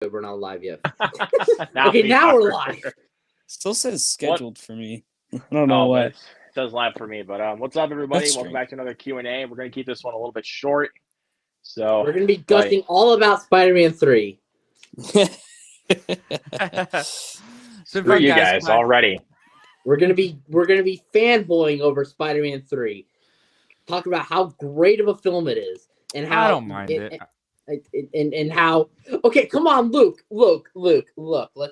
We're not live yet. Now Okay, we now are. we're live. Still says scheduled for me. I don't know Oh, why. but it says live for me. But what's up, everybody? That's Welcome strange. back to another Q&A. We're going to keep this one a little bit short. So We're gonna be gushing all about Spider-Man 3. screw you guys already. We're gonna be fanboying over Spider-Man 3. Talk about how great of a film it is, and how I don't mind it. And how. Okay, come on, Luke. Look. Let's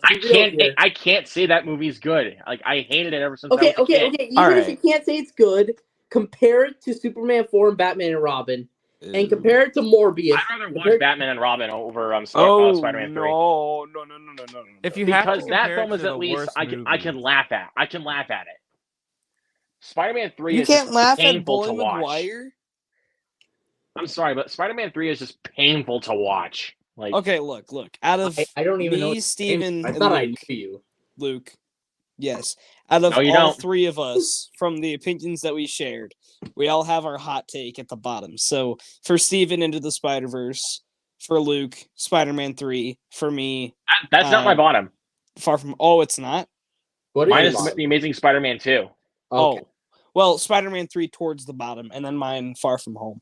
be real here. I can't say that movie's good. Like, I hated it ever since I Okay. was a kid. Even All if you right. can't say it's good, compare it to Superman 4 and Batman and Robin, and compare it to Morbius. I'd rather watch Batman and Robin over Spider-Man 3. No. If you have to Because that compare film it is to at the least worst I can movie. laugh at. I can laugh at it. Spider-Man 3 You is can't just laugh at painful to Bully watch. McGuire? I'm sorry, but Spider-Man 3 is just painful to watch. Like, Okay, look. Out of I don't even know. me, Steven, I and thought I Luke, knew you. Luke, yes. Out of No, you all don't. three of us, from the opinions that we shared, we all have our hot take at the bottom. So for Steven, Into the Spider-Verse. For Luke, Spider-Man 3. For me, that's not my bottom. Far From... Oh, it's not? What Mine is is your The Amazing Spider-Man 2. Okay. Oh. Well, Spider-Man 3 towards the bottom, and then mine, Far From Home.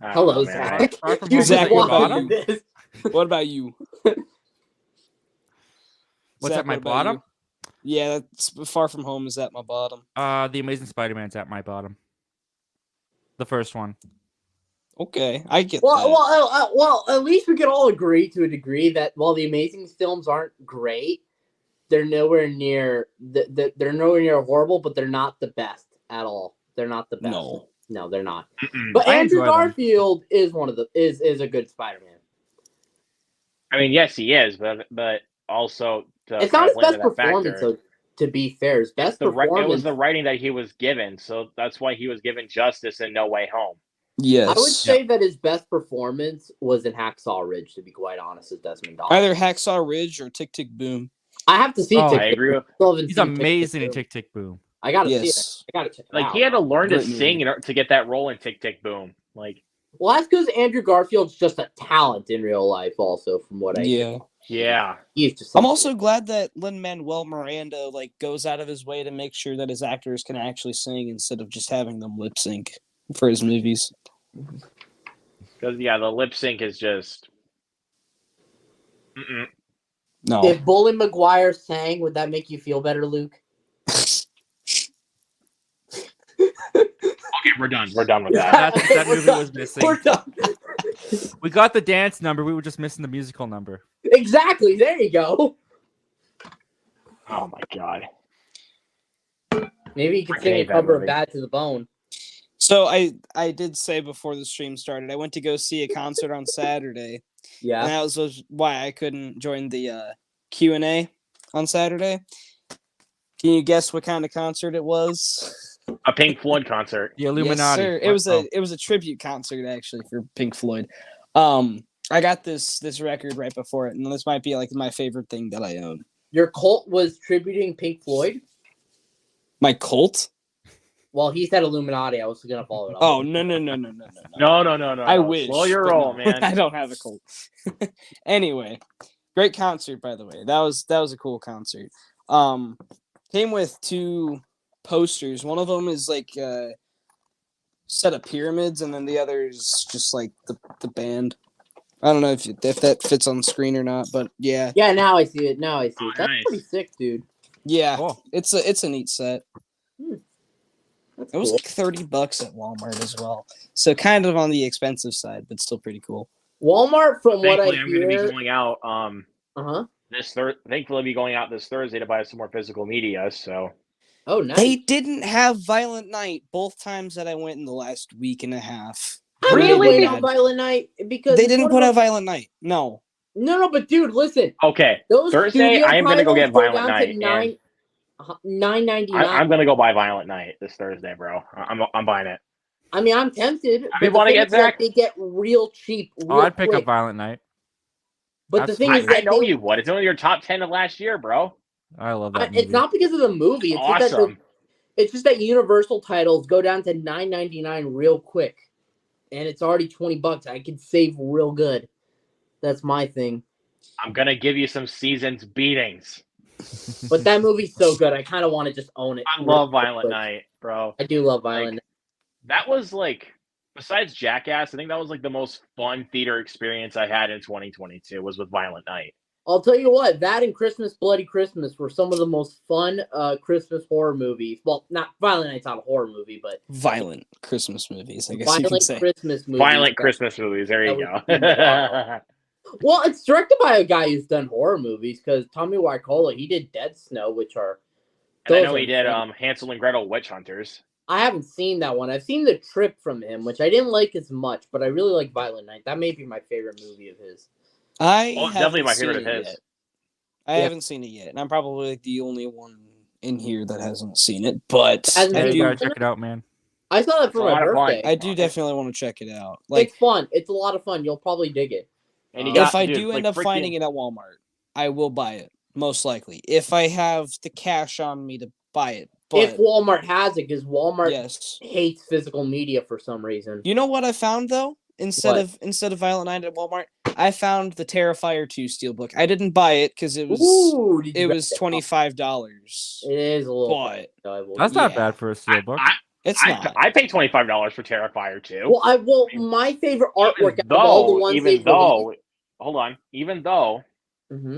I don't Hello, know, man. Zach. Far From You Home is at just your walked bottom? into this. What about you? What's Zach, at my what about bottom? you? Yeah, that's Far From Home is at my bottom. The Amazing Spider-Man's at my bottom. The first one. Okay, I get that. Well, at least we can all agree to a degree that while the Amazing films aren't great, they're nowhere near they're nowhere near horrible, but they're not the best at all. They're not the best. No, they're not. But I Andrew enjoy them. Garfield is one of the is a good Spider-Man. I mean, yes, he is, but also to It's not his blame best that performance, factor, though. To be fair, his best it performance. was the writing that he was given, so that's why he was given justice in No Way Home. Yes. I would say that his best performance was in Hacksaw Ridge, to be quite honest, as Desmond Doss. Either Hacksaw Ridge or Tick Tick Boom. I have to see Oh, Tick I Tick agree Boom. with. Still haven't He's seen amazing in Tick Tick Tick Boom. I gotta see it. Yes. I gotta check it Like, out. he had to learn to Great movie. sing to get that role in Tick Tick Boom. Like, Well, that's because Andrew Garfield's just a talent in real life, also, from what I Yeah. yeah, he's just. I'm also glad that Lin-Manuel Miranda goes out of his way to make sure that his actors can actually sing instead of just having them lip sync for his movies. because the lip sync is just. No. If Bully McGuire sang, would that make you feel better, Luke? Okay, we're done. We're done with that. That movie was missing. We're done. We got the dance number. We were just missing the musical number. Exactly. There you go. Oh my god. Maybe you could I sing a hate that cover of movie. Bad to the Bone. So I did say before the stream started, I went to go see a concert on Saturday. Yeah. And that was why I couldn't join the Q&A on Saturday. Can you guess what kind of concert it was? A Pink Floyd concert. The Illuminati. Yes, sir. It was a tribute concert actually for Pink Floyd. I got this record right before it, and this might be my favorite thing that I own. Your cult was tributing Pink Floyd? My cult? Well, he said Illuminati. I was going to follow it up. Oh, no. No. I wish. Slow your but roll, no. man. I don't have a cult. Anyway, great concert, by the way. That was a cool concert. Came with 2 posters. One of them is a set of pyramids, and then the other is just the band. I don't know if that fits on the screen or not, but yeah. Yeah, now I see it. That's nice. pretty sick, dude. Yeah, Cool. it's a neat set. That's It was cool. $30 at Walmart as well, so kind of on the expensive side, but still pretty cool. Walmart, from what I Thankfully, I'm going to be hear. going out. Thankfully, I'll be going out this Thursday to buy some more physical media. So. Oh, nice. They didn't have Violent Night both times that I went in the last week and a half. I'm Really? waiting on Violent Night because They didn't put out Violent Night. No. No, but dude, listen. Okay. Those Thursday, studio I am going to go get titles Violent down to Night. $9.99. I'm going to go buy Violent Night this Thursday, bro. I'm buying it. I mean, I'm tempted. You But wanna the thing get is that Zach? they get real cheap. Oh, I'd pick quick. up Violent Night. But the thing I is that know you would. It's only your top 10 of last year, bro. I love that movie. it's not because of the movie. It's just that Awesome. it's just that Universal titles go down to $9.99 real quick. and it's already $20. I could save real good. That's my thing. I'm gonna give you some seasoned beatings. But that movie's so good. I kind of want to just own it. I love real Violent quick. Night, bro. I do love Violent Night. That was like, besides Jackass, I think that was like the most fun theater experience I had in 2022 was with Violent Night. I'll tell you what, that and Christmas Bloody Christmas were some of the most fun Christmas horror movies. Well, not Violent Night's not a horror movie, but Violent Christmas movies, I guess you could violent say. Christmas movies. Violent Christmas movies. There you go. Well, it's directed by a guy who's done horror movies because Tommy Wiseau, he did Dead Snow, which are. And I know those he are did fun. Hansel and Gretel Witch Hunters. I haven't seen that one. I've seen The Trip from him, which I didn't like as much, but I really like Violent Night. That may be my favorite movie of his. I Oh, definitely haven't my favorite seen of it his. yet. I Yeah. haven't seen it yet, and I'm probably like the only one in here that hasn't seen it. But Hasn't I Yeah, seen you do, gotta check it out, man. I saw that It's a for my lot of fun. birthday. I do definitely want to check it out. Like, It's fun. It's a lot of fun. You'll probably dig it. And you If got, if I dude, do like end up finding it at Walmart, I will buy it most likely. If I have the cash on me to buy it, If but Walmart has it, because Walmart yes. hates physical media for some reason. You know what I found though? Instead What? of Violent Night at Walmart, I found the Terrifier 2 steelbook. I didn't buy it because it was Ooh, did you $25. It is a little. But enjoyable. That's not Yeah. bad for a steelbook. it's not. I paid $25 for Terrifier 2. Well, my favorite artwork out of all the ones Even though hmm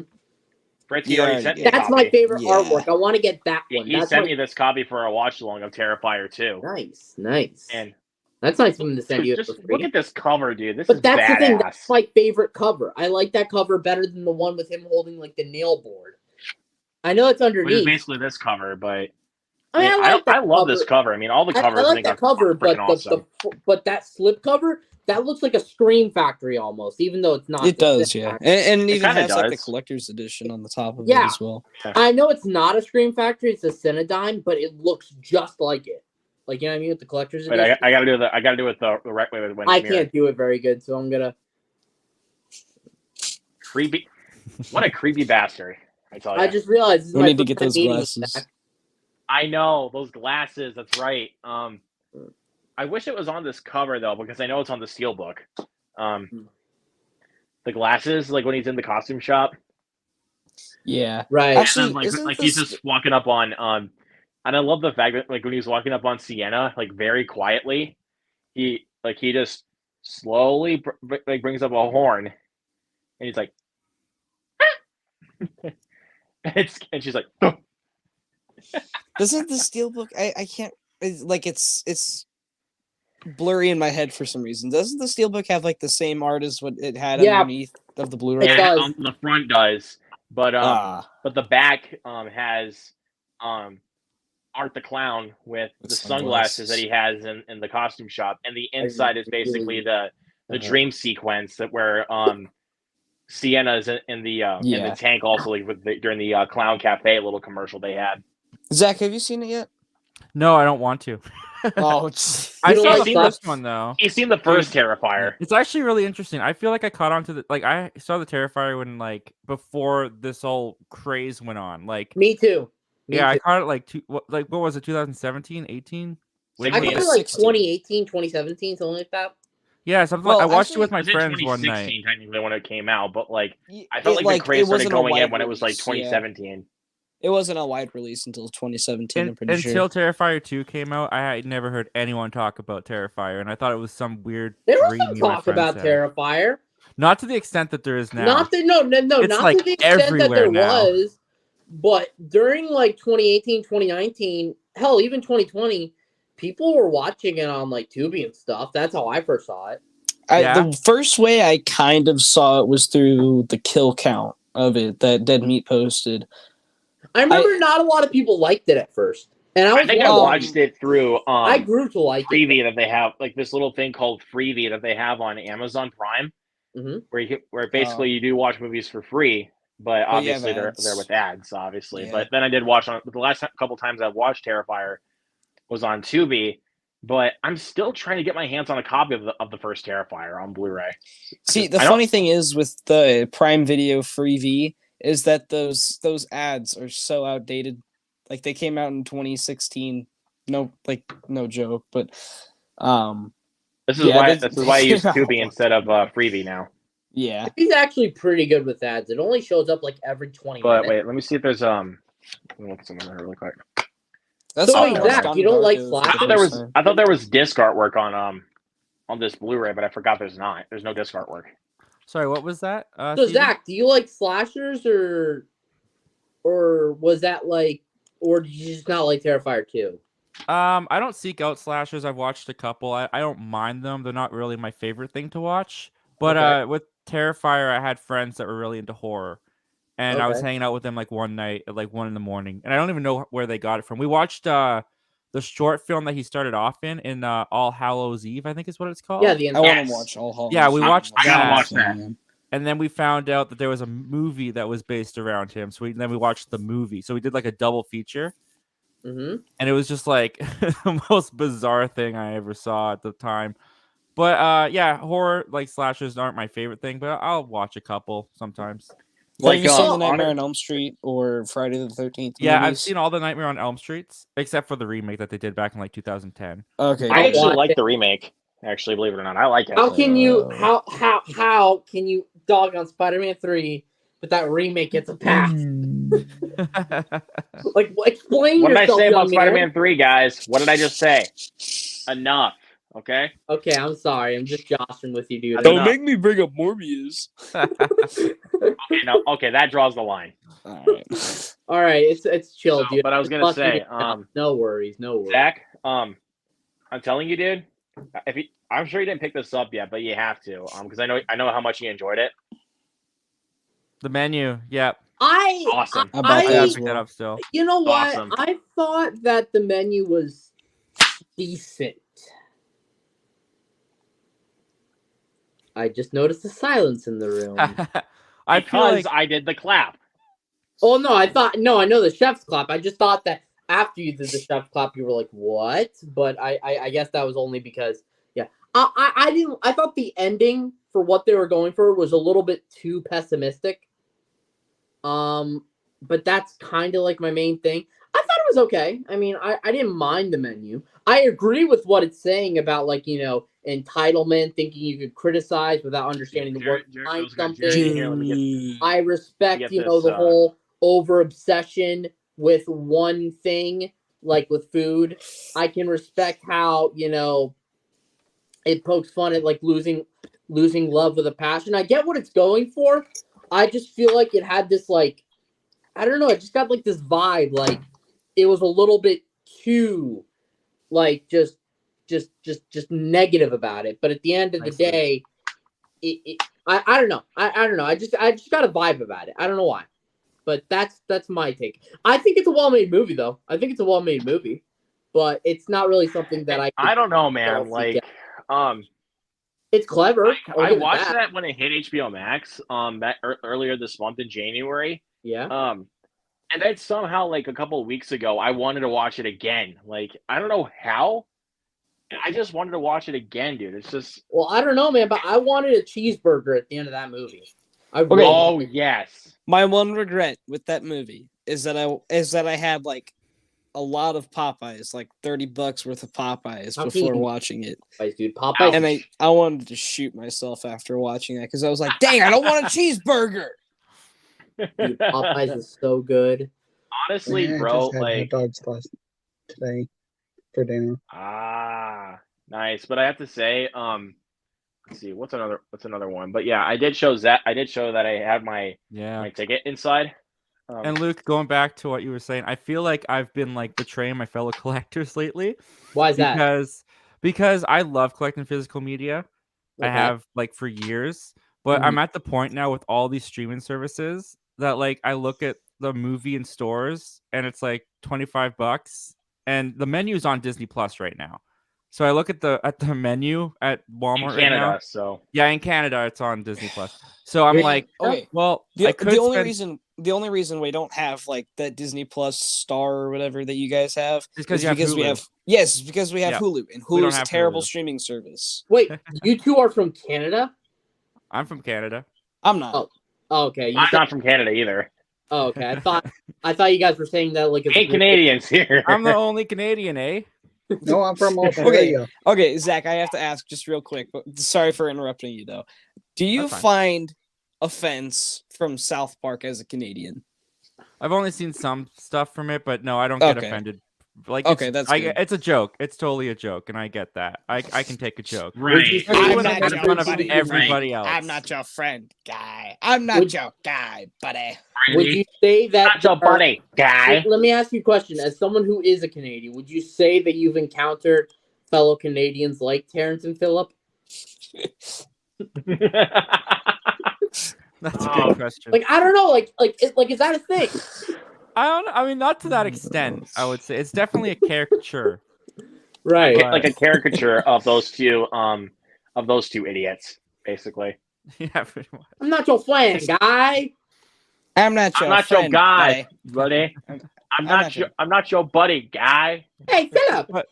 Fritzy Yeah, already sent me yeah. a That's copy. my favorite Yeah. artwork. I want to get that one. He That's sent my... me this copy for a watch along of Terrifier 2. Nice. And That's nice of him to send you. just for free. look at this cover, dude. This But is that's badass. the thing. That's my favorite cover. I like that cover better than the one with him holding like the nail board. I know it's Which is underneath. basically this cover, but I mean, I like that I love cover. this cover. I mean, all the I covers I like think that are cover, but freaking awesome. but that slip cover that looks like a Scream Factory almost, even though it's not. It does, yeah. And it It even kinda has like the does. collector's edition on the top of Yeah. it as well. I know it's not a Scream Factory; it's a Cinedyne, but it looks just like it. Like, you know what I mean, with the collector's But edition. I gotta do it the right way when I it's mirrored. can't do it very good, so I'm gonna. Creepy. What a creepy bastard! I tell you. I just realized this is We my need to first get time those meeting with glasses. Zach. I know those glasses. That's right. I wish it was on this cover though, because I know it's on the steelbook. The glasses, like when he's in the costume shop, Yeah. Right. Actually, and then, isn't like he's this- just walking up on and I love the fact that like when he was walking up on Sienna, like very quietly, he just slowly like brings up a horn, and he's like, and she's like, oh. Doesn't the steelbook? I can't. It's blurry in my head for some reason. Doesn't the steelbook have like the same art as what it had Yeah. underneath of the Blu-ray? It does. The front does, but but the back has Art the Clown with the sunglasses that he has in the costume shop, and the inside is basically the dream sequence that where Sienna's in the tank also like during the Clown Cafe little commercial they had. Zach, have you seen it yet? No, I don't want to. Oh, I don't saw like the that? first one though. You've seen the first Terrifier. It's actually really interesting. I feel like I caught on to I saw the Terrifier when like before this whole craze went on. Like Me too. Me I too. caught it like what was it 2017, 18? I When caught it it was like 16. 2018, 2017, something like that. Yeah, something Well, like I watched actually, it with my It was in friends one 2016 night. technically when it came out, but like I It, felt like the craze started wasn't a going in wide when it was like release, yeah. 2017. It wasn't a wide release until 2017. I'm pretty Until sure. Terrifier 2 came out, I had never heard anyone talk about Terrifier, and I thought it was some weird There was dream some me and my talk friends about had. Terrifier. Not to the extent that there is now. Not that no, It's, not like, to the extent that everywhere there now. was, but during like 2018, 2019, hell, even 2020, people were watching it on like Tubi and stuff. That's how I first saw it. Yeah. The first way I kind of saw it was through the kill count of it that Dead Meat posted. I remember not a lot of people liked it at first, and I think I watched it through I grew to like it. Freebie that they have, like this little thing called Freebie that they have on Amazon Prime, Mhm. where basically you do watch movies for free, but you have obviously they're ads. with ads, obviously. Yeah. But then I did watch on the last couple times I've watched Terrifier was on Tubi, but I'm still trying to get my hands on a copy of the first Terrifier on Blu-ray. See, the I don't- funny thing is with the Prime Video Freebie is that those ads are so outdated. Like they came out in 2016. No joke, but This is Yeah, why that's- this is why I use Oh Tubi my instead of Freebie now. Yeah. He's actually pretty good with ads. It only shows up like every 20 But minutes. wait, let me see if there's let me look something really quick. That's So why wait, I watched Zach, Donnie you don't like Darko for slashers? the first time. I thought there was disc artwork on this Blu-ray, but I forgot there's not. There's no disc artwork. Sorry, what was that? So Steven? Zach, do you like slashers or was that like, or did you just not like Terrifier 2? I don't seek out slashers. I've watched a couple. I don't mind them. They're not really my favorite thing to watch. But Okay. with Terrifier, I had friends that were really into horror. And I was Okay. hanging out with them like one night at like 1 a.m. And I don't even know where they got it from. We watched the short film that he started off in All Hallows Eve, I think is what it's called. Yeah, the I want Yes. to watch All Hallows. Yeah, we watched I gotta that. watch that. And then we found out that there was a movie that was based around him. So then we watched the movie. So we did like a double feature. Mm-hmm. And it was just like the most bizarre thing I ever saw at the time. But yeah, horror like slashers aren't my favorite thing, but I'll watch a couple sometimes. Like, Have you seen uh, the Nightmare on on Elm Street or Friday the 13th? Yeah, I've movies? seen all the Nightmare on Elm Streets, except for the remake that they did back in like 2010. Okay. I actually watch like it. the remake. Actually, believe it or not, I like it. How can you Uh, how can you dog on Spider-Man 3, but that remake gets a pass? Like, explain What did I yourself, say about young man. Spider-Man 3, guys? What did I just say? Enough. Okay. Okay, I'm sorry. I'm just joshing with you, dude. Don't Don't make me bring up Morbius. Okay, no. Okay, that draws the line. All right. All right, it's chill, So, dude. but I was Just gonna busting say, it down. No worries, no worries. Zach, I'm telling you, dude. I'm sure you didn't pick this up yet, but you have to, because I know how much you enjoyed it. The Menu, yep. Awesome. I bought I that gotta as pick that well. up still. You know what? Awesome. I thought that the menu was decent. I just noticed the silence in the room. I feel Because like I did the clap. Oh no, I know the chef's clap. I just thought that after you did the chef's clap, you were like, "What?" But I guess that was only because I thought the ending for what they were going for was a little bit too pessimistic. But that's kind of like my main thing. I thought it was okay. I mean, I didn't mind the menu. I agree with what it's saying about, like, you know, entitlement, thinking you could criticize without understanding the work behind something. Here, let me get- I respect, get you know, this, the whole over obsession with one thing, like with food. I can respect how, you know, it pokes fun at like losing love with a passion. I get what it's going for. I just feel like it had this, like, I don't know, it just got like this vibe, like it was a little bit too, like, just negative about it. But at the end of the day, I don't know. I don't know. I just got a vibe about it. I don't know why. But that's my take. I think it's a well-made movie, though. I think it's a well-made movie, but it's not really something that I don't know, man. else Like, get. It's clever. I watched that when it hit HBO Max earlier this month in January. Yeah. And then somehow, like a couple of weeks ago, I wanted to watch it again. Like, I don't know how. I just wanted to watch it again, dude. It's just. Well, I don't know, man, but I wanted a cheeseburger at the end of that movie. Oh yes. My one regret with that movie is that I had like a lot of Popeyes, like $30 worth of Popeyes before watching it. Dude, Popeyes. And I wanted to shoot myself after watching that because I was like, dang, I don't want a cheeseburger. Dude, Popeyes is so good. Honestly, Yeah, I bro, just had like hot dogs today for dinner. nice. But I have to say, let's see, what's another one? But yeah, I did show that I had my ticket inside. And Luke, going back to what you were saying, I feel like I've been like betraying my fellow collectors lately. Why is that? Because I love collecting physical media. Okay. I have like for years, but I'm at the point now with all these streaming services that like I look at the movie in stores and it's like $25, and the menu's on Disney Plus right now. So I look at the menu at Walmart in Canada, right now. So yeah, in Canada it's on Disney Plus. So I'm like, okay. Well, The only reason we don't have like that Disney Plus Star or whatever that you guys have is because we have Hulu, and Hulu is a terrible Hulu. streaming service. Wait, you two are from Canada? I'm from Canada. I'm not. Oh, okay. I'm not from Canada either. Oh, okay. I thought you guys were saying that like Ain't Canadians here. I'm the only Canadian, eh? No, I'm from Australia. Okay, Zach, I have to ask just real quick. Sorry for interrupting you, though. Do you That's find offense from South Park as a Canadian? I've only seen some stuff from it, but no, I don't get Okay. offended. Like, Okay, that's good. it's a joke. It's totally a joke, and I get that. I can take a joke. Right. I'm Doing not it in your front of buddy. everybody else. I'm not your friend, guy. I'm not Would- your guy, buddy. Would you say that? Not your buddy, guy. Let me ask you a question. As someone who is a Canadian, would you say that you've encountered fellow Canadians like Terrence and Phillip? That's a good question. Like, I don't know. Like, is that a thing? I mean, not to that extent. I would say it's definitely a caricature. Right. But- Like a caricature of those two idiots, basically. Yeah, pretty much. I'm not your friend, guy. I'm not your I'm not friend, your guy, buddy. buddy. I'm not your buddy, guy. Hey, Phillip.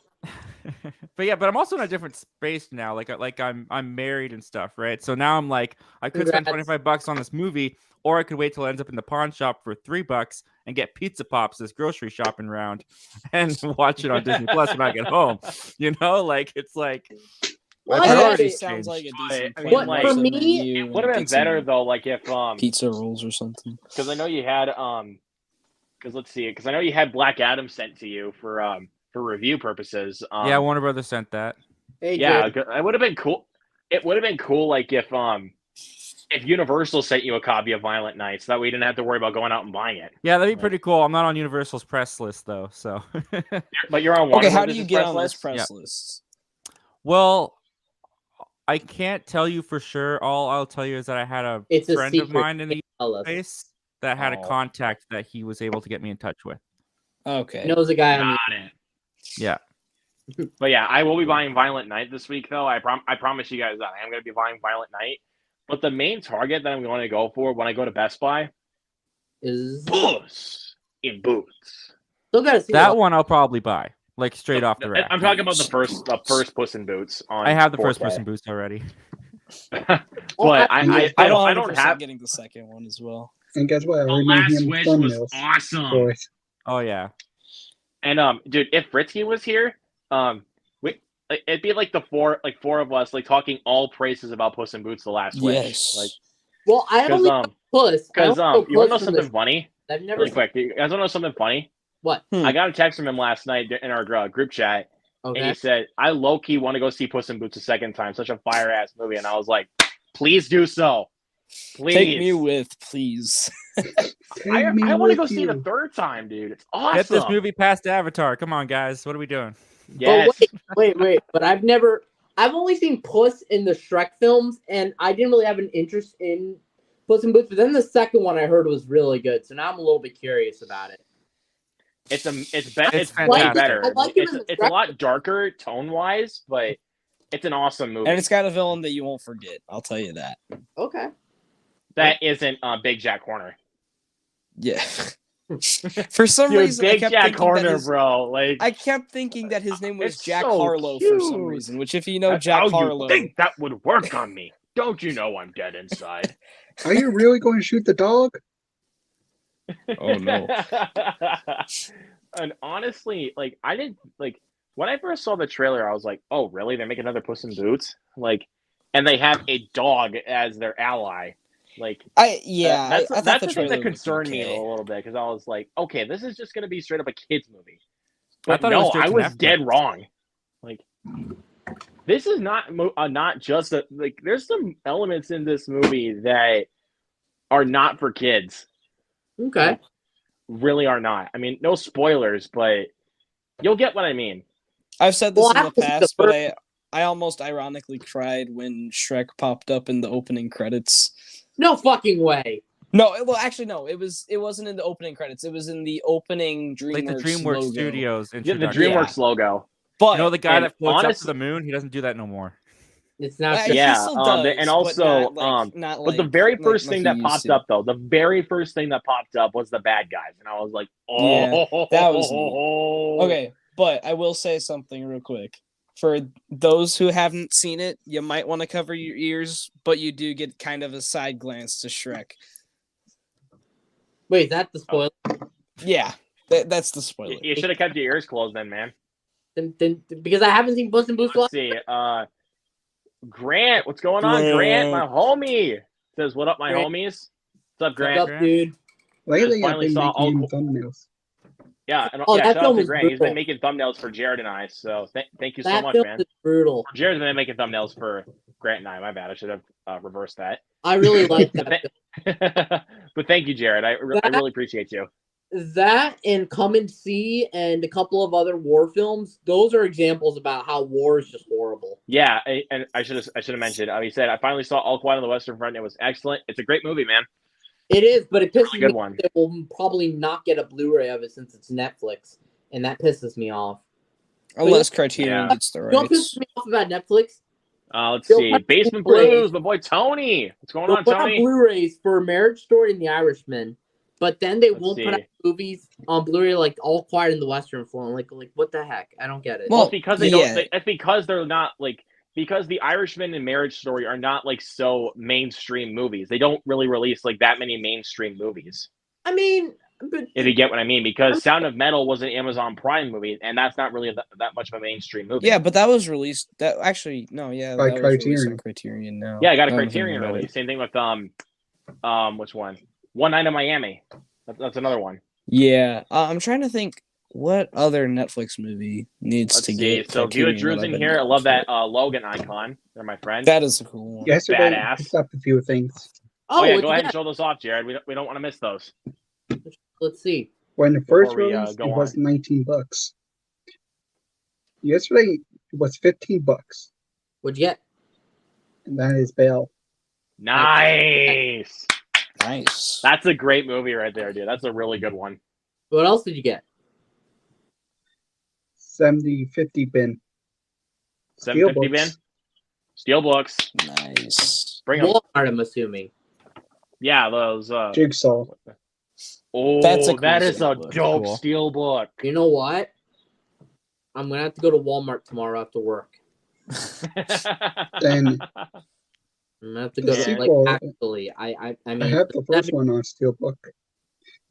But yeah, but I'm also in a different space now. Like I'm married and stuff, right? So now I'm like, I could spend Congrats. $25 on this movie, or I could wait till it ends up in the pawn shop for $3 and get Pizza Pops this grocery shopping round and watch it on Disney Plus when I get home. You know, like it's like Well, my I priorities agree. Sounds like a changed. decent I plan. mean, Watch like- the For me, menu It and would have been get some better though, like if pizza rolls or something. because I know you had because I know you had Black Adam sent to you for review purposes. Yeah, Warner Brothers sent that. Hey, Yeah, Jared. it would have been cool. It would have been cool, like if Universal sent you a copy of Violent Night, so that way you didn't have to worry about going out and buying it. Yeah, that'd be pretty cool. I'm not on Universal's press list though, so But you're on Warner Okay, how do Brothers' you get press on this list? press list? well, I can't tell you for sure. All I'll tell you is that I had a It's a friend of secret. mine in the Tell us. place that had a Oh. contact that he was able to get me in touch with. Okay. Knows a guy on Got the it. Yeah. But yeah, I will be buying Violent Night this week, though. I promise you guys that I am going to be buying Violent Night. But the main target that I'm going to go for when I go to Best Buy, is Puss in Boots. still gotta see That one I'll probably buy, like straight off the rack. I'm talking about the first Puss in Boots. On I have the 4K. first person boost already. But Well, I don't have. getting the second one as well. And guess what? I The renamed Last him Wish was Thumbnails. awesome. Boys. Oh yeah. And dude, if Fritsky was here, it'd be like the four of us like talking all praises about Puss in Boots: The Last Wish. Yes. Like, Well, I only know Puss. I because only know you want to know Puss from something this- funny? I've never Really seen quick, you guys want to know something funny? what. I got a text from him last night in our group chat, and Okay. he said, "I low key want to go see Puss in Boots a second time. Such a fire ass movie." And I was like, "Please do so, please." Take me with, please. I Take me want to with go see it a you. third time, dude. It's awesome. Get this movie past Avatar. Come on, guys. What are we doing? Yes. But wait. But I've only seen Puss in the Shrek films, and I didn't really have an interest in Puss in Boots. But then the second one I heard was really good, so now I'm a little bit curious about it. It's It's way fantastic. better. I like it It's, in the it's a lot darker tone wise, but it's an awesome movie. And it's got a villain that you won't forget. I'll tell you that. Okay. That isn't Big Jack Horner. Yeah. For some Dude, reason, I Big kept Jack thinking that Horner, his- bro. Like I kept thinking that his name was It's Jack so Harlow for some cute. reason. Which, if you know that's Jack how Harlow, you think that would work on me? Don't you know I'm dead inside? Are you really going to shoot the dog? oh no, And honestly, like I didn't like when I first saw the trailer, I was like, "Oh, really? They're making another Puss in Boots?" Like, and they have a dog as their ally. Like, I that's thought that's the the thing trailer that looked concerned me a okay. little bit because I was like, "Okay, this is just gonna be straight up a kids movie." I But thought it was no, straight I to was Netflix. dead wrong. Like, this is not just a like. There's some elements in this movie that are not for kids. Okay. Really are not. I mean, no spoilers, but you'll get what I mean. I've said this Well, in I the have to see the past, but first- I almost ironically cried when Shrek popped up in the opening credits. No fucking way. No, well, actually, no. It wasn't in the opening credits. It was in the opening DreamWorks Like the DreamWorks logo. Studios Yeah, the introduction. DreamWorks logo. But You know the guy And that floats up honest- to the moon? He doesn't do that no more. It's not. he Yeah, still and does, also, but not But the like- very like- first like thing he that used popped to. up, though, the very first thing that popped up was the bad guys, and I was like, "Oh, Yeah, that was neat. Okay, but I will say something real quick. For those who haven't seen it, you might want to cover your ears, but you do get kind of a side glance to Shrek. Wait, is that the spoiler? Yeah, that's the spoiler. You should have kept your ears closed, then, man." Then because I haven't seen Puss in Boots. Let's see. Grant, what's going on, Grant? My homie says, "What up, my Grant. homies? What's up, What's Grant?" up, dude? Lately, I've finally been saw making all- thumbnails. Yeah, and Oh, yeah, that shout out film to is Grant. He's brutal. been making thumbnails for Jared and I. So thank you so That much, film man. is brutal. Jared's been making thumbnails for Grant and I. My bad. I should have reversed that. I really like But that. th- but thank you, Jared. I really appreciate you. That and Come and See and a couple of other war films. Those are examples about how war is just horrible. Yeah, and I should have mentioned. He said I finally saw All Quiet on the Western Front. It was excellent. It's a great movie, man. It is, but it pisses Really good me one. off that we'll probably not get a Blu-ray of it since it's Netflix, and that pisses me off. Unless Criterion Yeah. gets the You know what rights. pisses me off about Netflix? Let's They'll see. put Basement Blu-rays. Blues, my boy Tony. What's going They'll on, put out Tony? Blu-rays for Marriage Story and The Irishman, but then they Let's won't put see. out movies on Blu-ray like All Quiet in the Western Front. Like what the heck? I don't get it. Well, Well, it's because they yeah. don't. It's because they're not like because The Irishman and Marriage Story are not like so mainstream movies. They don't really release like that many mainstream movies. I mean, but If you get what I mean, because Sound of Metal was an Amazon Prime movie, and that's not really that much of a mainstream movie. Yeah, but that was released. That actually, no, yeah, By that was released Criterion. on Criterion now. Yeah, I got a Now I'm thinking Criterion about it. release. Same thing with which one? One Night in Miami. That's another one. Yeah, I'm trying to think what other Netflix movie needs Let's to see. get. So View of Criterion Drew's that in I've here. I been love that for. Logan icon. They're my friends. That is a cool one. Yesterday, I Badass. picked up a few things. Oh yeah, what'd go you ahead get? and show those off, Jared. We don't want to miss those. Let's see. When it first Before we, released, go it was on. $19. Yesterday, it was $15, What'd you get? and that is Belle. Nice. Nice. That's a great movie right there, dude. That's a really good one. What else did you get? 70-50 bin. 750 bin. Steelbooks. Steelbooks. Nice. Bring them. Walmart, I'm assuming. Yeah, those. Jigsaw. Oh, That's a cool that is a steelbook. dope Cool. steelbook. You know what? I'm gonna have to go to Walmart tomorrow after work. Then I'm gonna have to The go to sequel- like actually. I I mean, have the first one on Steelbook.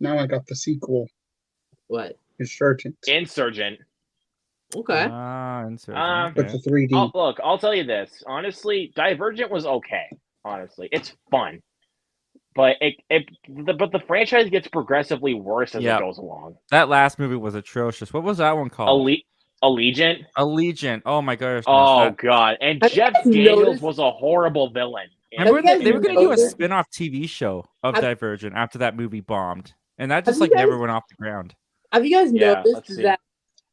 Now I got the sequel, what? Insurgent, Insurgent. Okay. Insurgent, with okay. the 3D. Look, I'll tell you this. Honestly, Divergent was okay. Honestly, it's fun, but the franchise gets progressively worse as Yeah. it goes along. That last movie was atrocious. What was that one called? Allegiant. Allegiant. Oh my gosh. Oh god, and Have you Jeff guys Daniels noticed- was a horrible villain. Remember Have you guys they were going to do a noticed- spin-off TV show of Have- Divergent after that movie bombed, and that Have just you like guys- never went off the ground. Have you guys Yeah, let's noticed see. that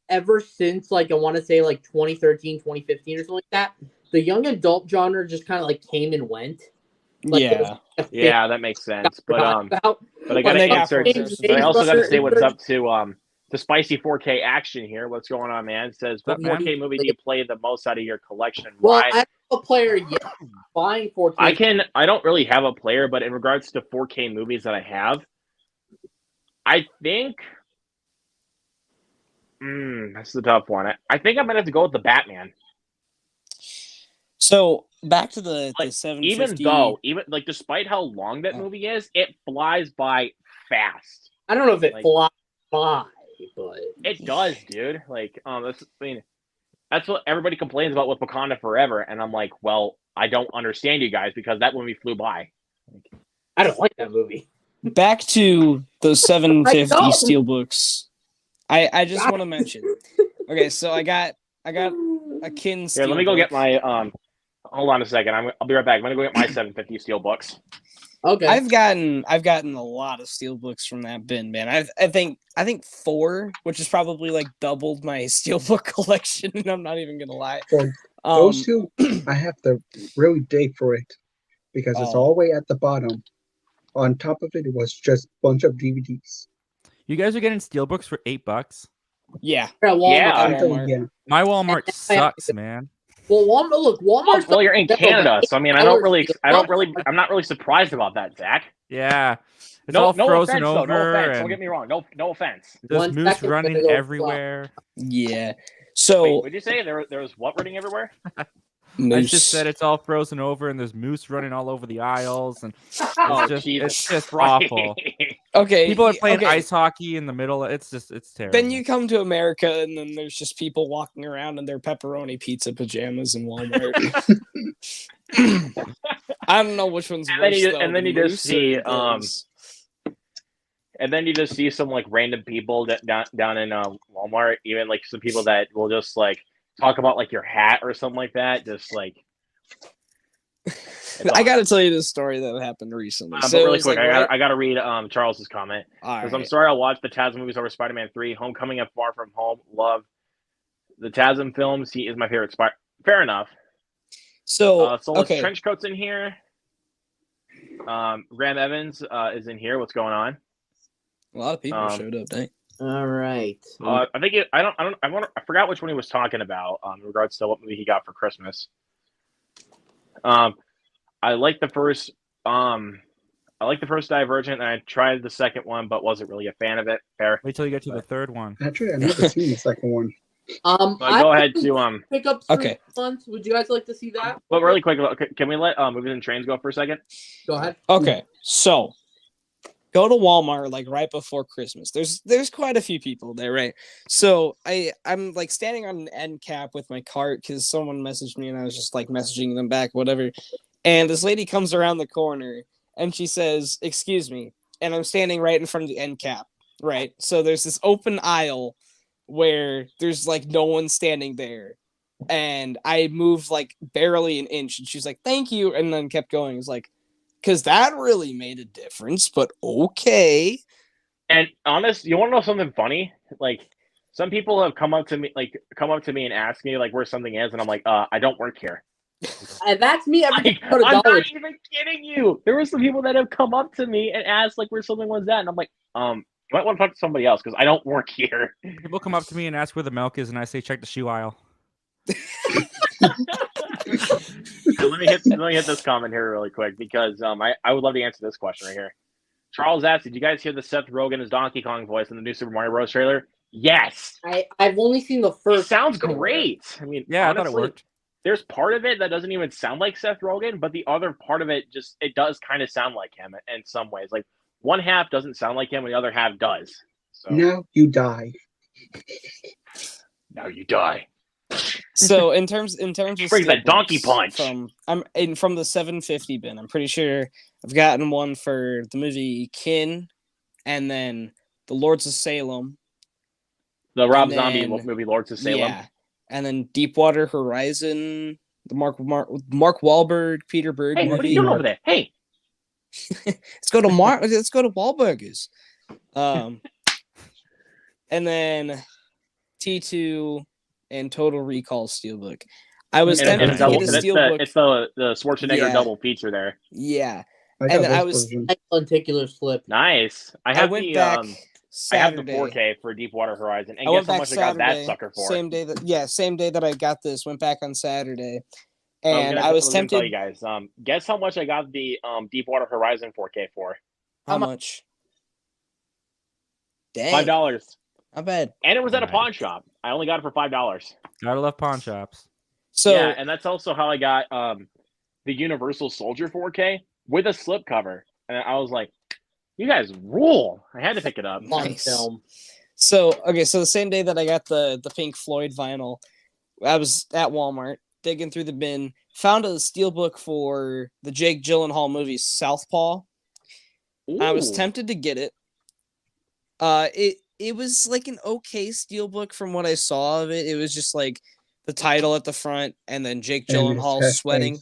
ever since like I want to say like 2013, 2015 or something like that, the young adult genre just kind of like came and went. Like, Yeah. Yeah, that makes sense. But I When gotta they got insert. James But I also gotta Runner- say what's up to the spicy 4K action here. What's going on, man? It says what What's up, 4K movie do you play the most out of your collection? And Well, why? I have a player yet buying 4K. I don't really have a player, but in regards to 4K movies that I have, I think that's the tough one. I think I'm gonna have to go with the Batman. So back to the Like, 750. even like despite how long that movie is, it flies by fast. I don't know if it like- flies by, but It does, dude. Like, that's what everybody complains about with Wakanda Forever, and I'm like, well, I don't understand you guys because that movie flew by. I don't like that movie. Back to the 750 I know. steelbooks. I just want to mention. Okay, so I got a kin. Here, let me go steelbook. get my Hold on a second. I'll be right back. I'm gonna go get my 750 steel books. Okay. I've gotten a lot of steelbooks from that bin, man. I think 4, which is probably like doubled my steelbook collection, and I'm not even gonna lie. For those two, I have to really dig for it because it's all the way at the bottom. On top of it, it was just a bunch of DVDs. You guys are getting steelbooks for $8. Yeah. At Walmart. Yeah. At Until- Walmart. yeah. My Walmart And I have sucks, man. Well, Walmart. Look, Walmart. Well, you're in Canada, so I mean, I'm not really surprised about that, Zach. Yeah, it's No, all no frozen offense, though. over. No offense. Don't and get me wrong. No offense. There's 1 moose second, running I'm gonna go everywhere. Yeah. So Wait, would you say there was what running everywhere? I moose. just said it's all frozen over, and there's moose running all over the aisles, and Oh, just- Jesus it's just Christ. awful. Okay, People are playing okay. ice hockey in the middle. It's terrible. Then you come to America, and then there's just people walking around in their pepperoni pizza pajamas in Walmart. I don't know which one's worse. And then you just see and then you just see some like random people that down in Walmart, even like some people that will just like talk about like your hat or something like that. Just like I got to tell you this story that happened recently. But really quick, I got to read Charles's comment because I'm sorry I watched the TASM movies over Spider-Man 3, Homecoming, and Far From Home. Love the TASM films. He is my favorite Spider. Fair enough. So okay. Trenchcoat's in here. Graham Evans is in here. What's going on? A lot of people showed up. Dang. All right. I think I forgot which one he was talking about in regards to what movie he got for Christmas. I like the first. I like the first Divergent, and I tried the second one, but wasn't really a fan of it. Fair. Wait till you get to the third one. Actually, I've never seen the second one. Go ahead to pick up. Okay. Months. Would you guys like to see that? But really quick, can we let Movies and Trains go for a second? Go ahead. Okay, so go to Walmart like right before Christmas. There's quite a few people there, right? So I'm like standing on an end cap with my cart because someone messaged me and I was just like messaging them back, whatever. And this lady comes around the corner and she says, "Excuse me," and I'm standing right in front of the end cap, right? So there's this open aisle where there's like no one standing there. And I moved like barely an inch and she's like, "Thank you," and then kept going. It's like, because that really made a difference, but okay. And honest, you want to know something funny? Like, some people have come up to me and asked me like where something is, and I'm like, I don't work here. And that's me every time I go to I'm college. not even kidding you. There were some people that have come up to me and asked like where something was at, and I'm like, you might want to talk to somebody else because I don't work here. People come up to me and ask where the milk is, and I say, "Check the shoe aisle." So let me hit this comment here really quick because I would love to answer this question right here. Charles asked, "Did you guys hear the Seth Rogen as Donkey Kong voice in the new Super Mario Bros. Trailer?" Yes. I've only seen the first. It sounds great. I mean, yeah, honestly, I thought it worked. There's part of it that doesn't even sound like Seth Rogen, but the other part of it it does kind of sound like him in some ways. Like one half doesn't sound like him, and the other half does. So now you die. Now you die. So in terms of brings that donkey punch from the 750 bin, I'm pretty sure I've gotten one for the movie Kin, and then the Lords of Salem, the Rob Zombie movie Lords of Salem, yeah, and then Deepwater Horizon, the Mark Wahlberg, Peter Berg. Hey, movie. what are you doing over there? Hey, let's go to Wahlburgers. And then T2 and Total Recall Steelbook. I was tempted to get a Steelbook. It's the Schwarzenegger double feature there. Yeah. And then I was lenticular slip. Nice. I went back Saturday. I have the 4K for Deepwater Horizon. And guess how much I got that sucker for? Same day that I got this. Went back on Saturday. And I was tempted. Tell you guys, guess how much I got the Deepwater Horizon 4K for? How much? Dang. $5. Not bad. And it was at a pawn shop. I only got it for $5. Gotta love pawn shops. So yeah, and that's also how I got the Universal Soldier 4K with a slipcover. And I was like, "You guys rule!" I had to pick it up. Nice. Film. So the same day that I got the Pink Floyd vinyl, I was at Walmart digging through the bin, found a steelbook for the Jake Gyllenhaal movie Southpaw. I was tempted to get it. It was like an okay steelbook from what I saw of it. It was just like the title at the front and then Jake Gyllenhaal sweating.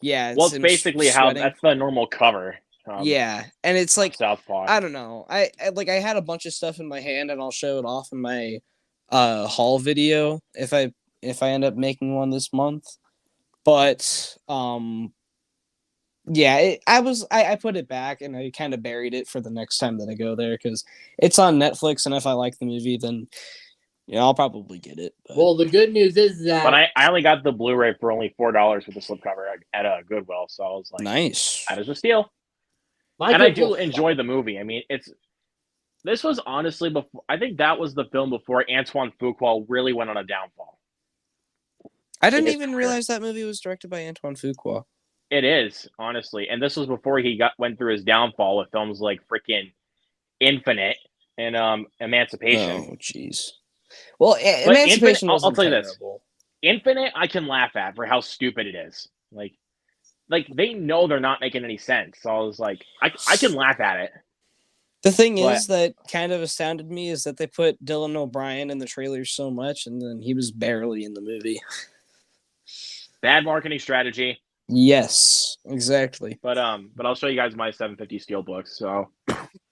Yeah. Well, it's basically how that's the normal cover. Yeah. And it's like, Southpaw. I don't know. I had a bunch of stuff in my hand and I'll show it off in my haul video if I end up making one this month. But yeah, I put it back and I kind of buried it for the next time that I go there because it's on Netflix, and if I like the movie, then I'll probably get it. But... Well, the good news is that. But I only got the Blu-ray for only $4 with the slipcover at a Goodwill, so I was like, nice. That is a steal. And I do enjoy the movie. I mean, this was honestly before. I think that was the film before Antoine Fuqua really went on a downfall. I didn't even realize that movie was directed by Antoine Fuqua. It is, honestly. And this was before he went through his downfall with films like freaking Infinite and Emancipation. Oh, jeez. Well, But Emancipation I'll wasn't tell you this. terrible. Infinite, I can laugh at for how stupid it is. Like they know they're not making any sense. So I was like, I can laugh at it. The thing But- is that kind of astounded me is that they put Dylan O'Brien in the trailers so much, and then he was barely in the movie. Bad marketing strategy. Yes, exactly. But I'll show you guys my 750 Steelbooks. So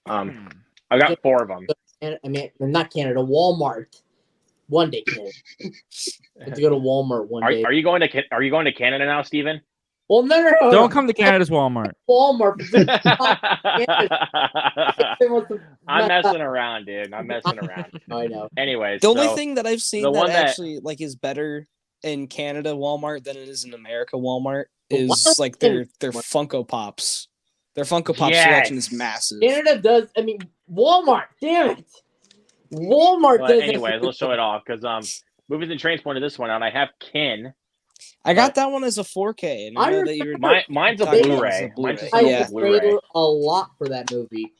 I've got 4 of them. And I mean, not Canada, Walmart. One day, Canada. I have to go to Walmart one day. Are you going to Canada now, Steven? Well, no. Don't come to Canada's Walmart. Walmart. I'm messing around, dude. I'm messing around. I know. Anyways, The only thing that I've seen the that one that- actually like is better in Canada Walmart than it is in America Walmart But why is like their don't- Funko Pops. Their Funko Pop Yes. selection is massive. Canada does. I mean, Walmart. Damn it. Walmart But does. anyways, let's show it off because Movies and Trains pointed this one out. I have Kin. I got that one as a 4K, and I know that you're Mine's a talking about Blu-ray. as a Blu-ray. Mine's just I a Yeah. the Blu-ray. trailer a lot for that movie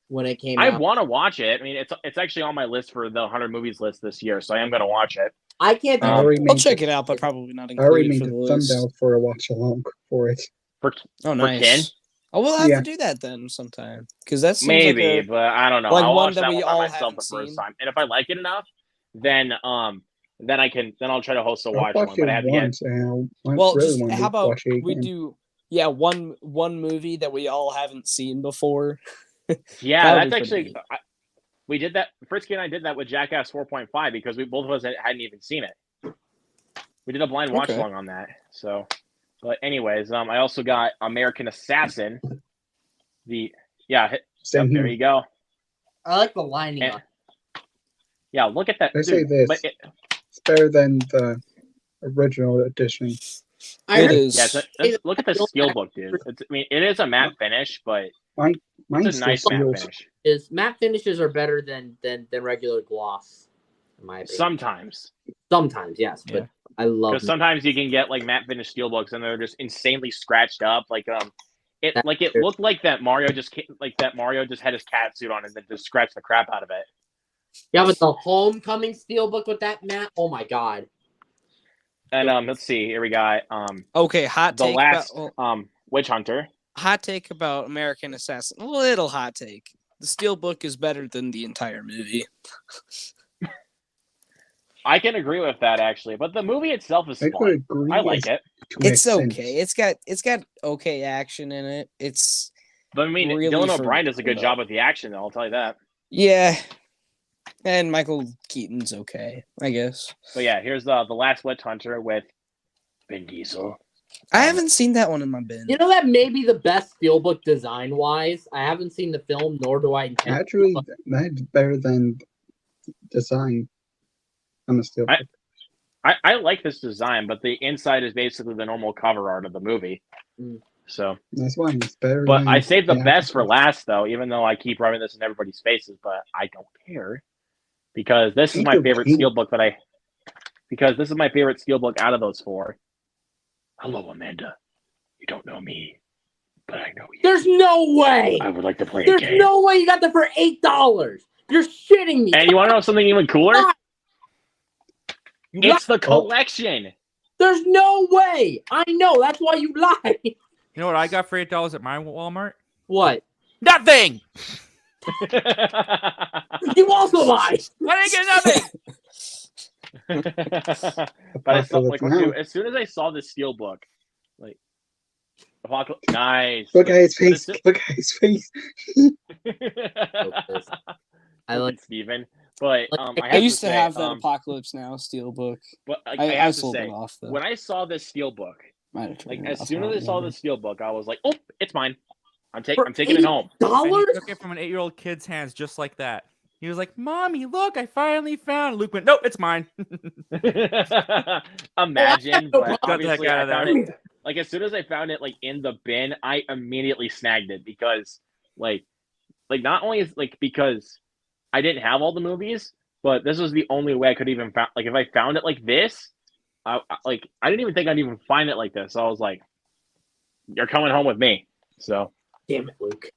when it came I out. want to watch it. I mean, it's actually on my list for the 100 movies list this year, so I am going to watch it. I can't. I Um, already I'll made check the- it out, but probably not I already included made for the the list. thumbnail for a watch along for it. Oh, For Kin? nice. Oh, we'll have Yeah. to do that then sometime because that seems Maybe, like a, but I don't know. like I'll one watch that that we one by all myself haven't the first seen. time, and if I like it enough, then I'll try to host a I watch one. watched But I it have to get once, and I well. really Just, wanted how to about watch it we again. do? Yeah, one movie that we all haven't seen before. Yeah, That would that's be actually. pretty We did that. Frisky and I did that with Jackass 4.5 because we both of us hadn't even seen it. We did a blind watch Okay. along on that. So, but anyways, I also got American Assassin. There Same here. you go. I like the lining And- on. Yeah, look at that. I say dude, this. but It's better than the original edition. I It heard is. look at the steelbook, dude. I mean, it is a matte finish, but Mine's it's a nice still matte seals. finish. is matte finishes are better than regular gloss, in my opinion. Sometimes, Sometimes, yes, but Yeah. I love because sometimes you can get like matte finish steelbooks and they're just insanely scratched up. It looked like that Mario just had his cat suit on and then just scratched the crap out of it. Yeah, but the Homecoming Steelbook with that matte, oh my god. And let's see, here we got Okay, hot the take. last about, Witch Hunter. hot take about American Assassin. A little hot take. The Steelbook is better than the entire movie. I can agree with that actually, but the movie itself is I could fun. agree. I like it. to an It's extent. okay. It's got okay action in it. It's But I mean, Really Dylan for- O'Brien does a good no. job with the action, though, I'll tell you that. yeah. And Michael Keaton's okay, I guess. But yeah, here's the last Witch Hunter with Vin Diesel. I haven't seen that one in my bin. You know that may be the best Steelbook design wise. I haven't seen the film, nor do I intend. Actually, that's better than design on the steel. I like this design, but the inside is basically the normal cover art of the movie. Mm. So, That's why it's better. but than I saved the the best for actual- last, though, even though I keep rubbing this in everybody's faces, but I don't care. Because this is Think my you're favorite cute. steelbook out of those 4. Hello, Amanda. You don't know me, but I know you. There's no way. I would like to play a There's game. no way you got that for $8. You're shitting me. And you want to know something even cooler? You It's lie. the collection. There's no way. I know. That's why you lie. You know what I got for $8 at my Walmart? What? Nothing. You also lie. I didn't get nothing. But I saw, like, Apocalypse Now. as soon as I saw this steelbook, like, nice. Look at his face. But Look at his face. I like. Steven. But I used to say, have that Apocalypse Now Steelbook. But like, I have to sold say, it off though. when I saw this steelbook, Might have like turned it as off, soon I as I don't saw remember. this steelbook, I was like, "Oh, it's mine. I'm For taking it home." And he $8? took it from an 8-year-old kid's hands just like that. He was like, "Mommy, look, I finally found." Luke went, "Nope, it's mine." Imagine, no but problem. Got the heck obviously out I of found there. it. Like as soon as I found it, like in the bin, I immediately snagged it because, like not only is like because I didn't have all the movies, but this was the only way I could even found. Like if I found it like this, I didn't even think I'd even find it like this. So I was like, "You're coming home with me." So Damn it, Luke.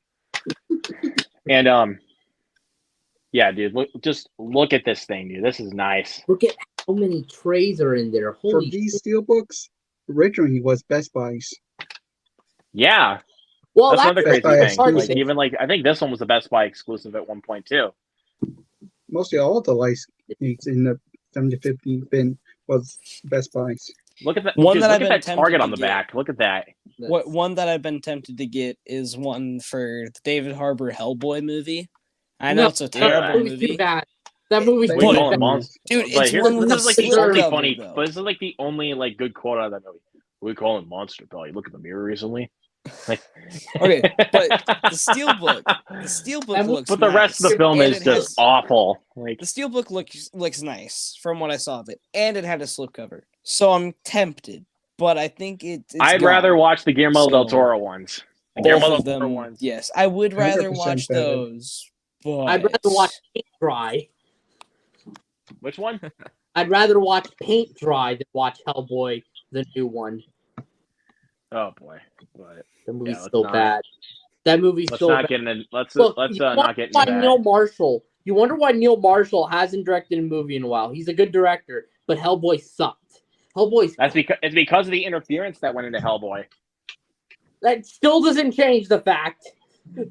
and Yeah, dude. Just look at this thing, dude. This is nice. Look at how many trays are in there. For Holy these shit. steelbooks, originally was Best Buy's. Yeah, Well, that's another Best crazy Buy thing. Like exclusive. even like I think this one was the Best Buy exclusive at one point too. Mostly all the lights in the 7-50 bin was Best Buy's. Look at that. One Dude, that look I've at been that tempted target to on the get. back. Look at that. What one that I've been tempted to get is one for the David Harbour Hellboy movie. I know it's a that terrible movie's too movie. bad. That movie's They We too call it bad. monster. Dude, But it's here's, one with this a is like the slip only cover, funny, though. but this is like the only like good quote out of that movie. We call it monster belly. Look at the mirror recently. Like, Okay, but the steelbook looks but the rest of the nice, film and is it just has- awful. Like The steelbook looks nice from what I saw of it, and it had a slipcover. So I'm tempted, but I think it's I'd gone. rather watch the Guillermo del So, Toro ones. The both Guillermo of del Toro them. ones. Yes, I would rather 100% watch better. those. But I'd rather watch paint dry. Which one? I'd rather watch paint dry than watch Hellboy, the new one. Oh boy. But The movie's let's so not- bad. That movie's let's so not bad. get into let's Look, let's you not wonder get why into that. Neil Marshall. You wonder why Neil Marshall hasn't directed a movie in a while. He's a good director, but Hellboy sucked. Hellboy's That's because it's because of the interference that went into Hellboy. that still doesn't change the fact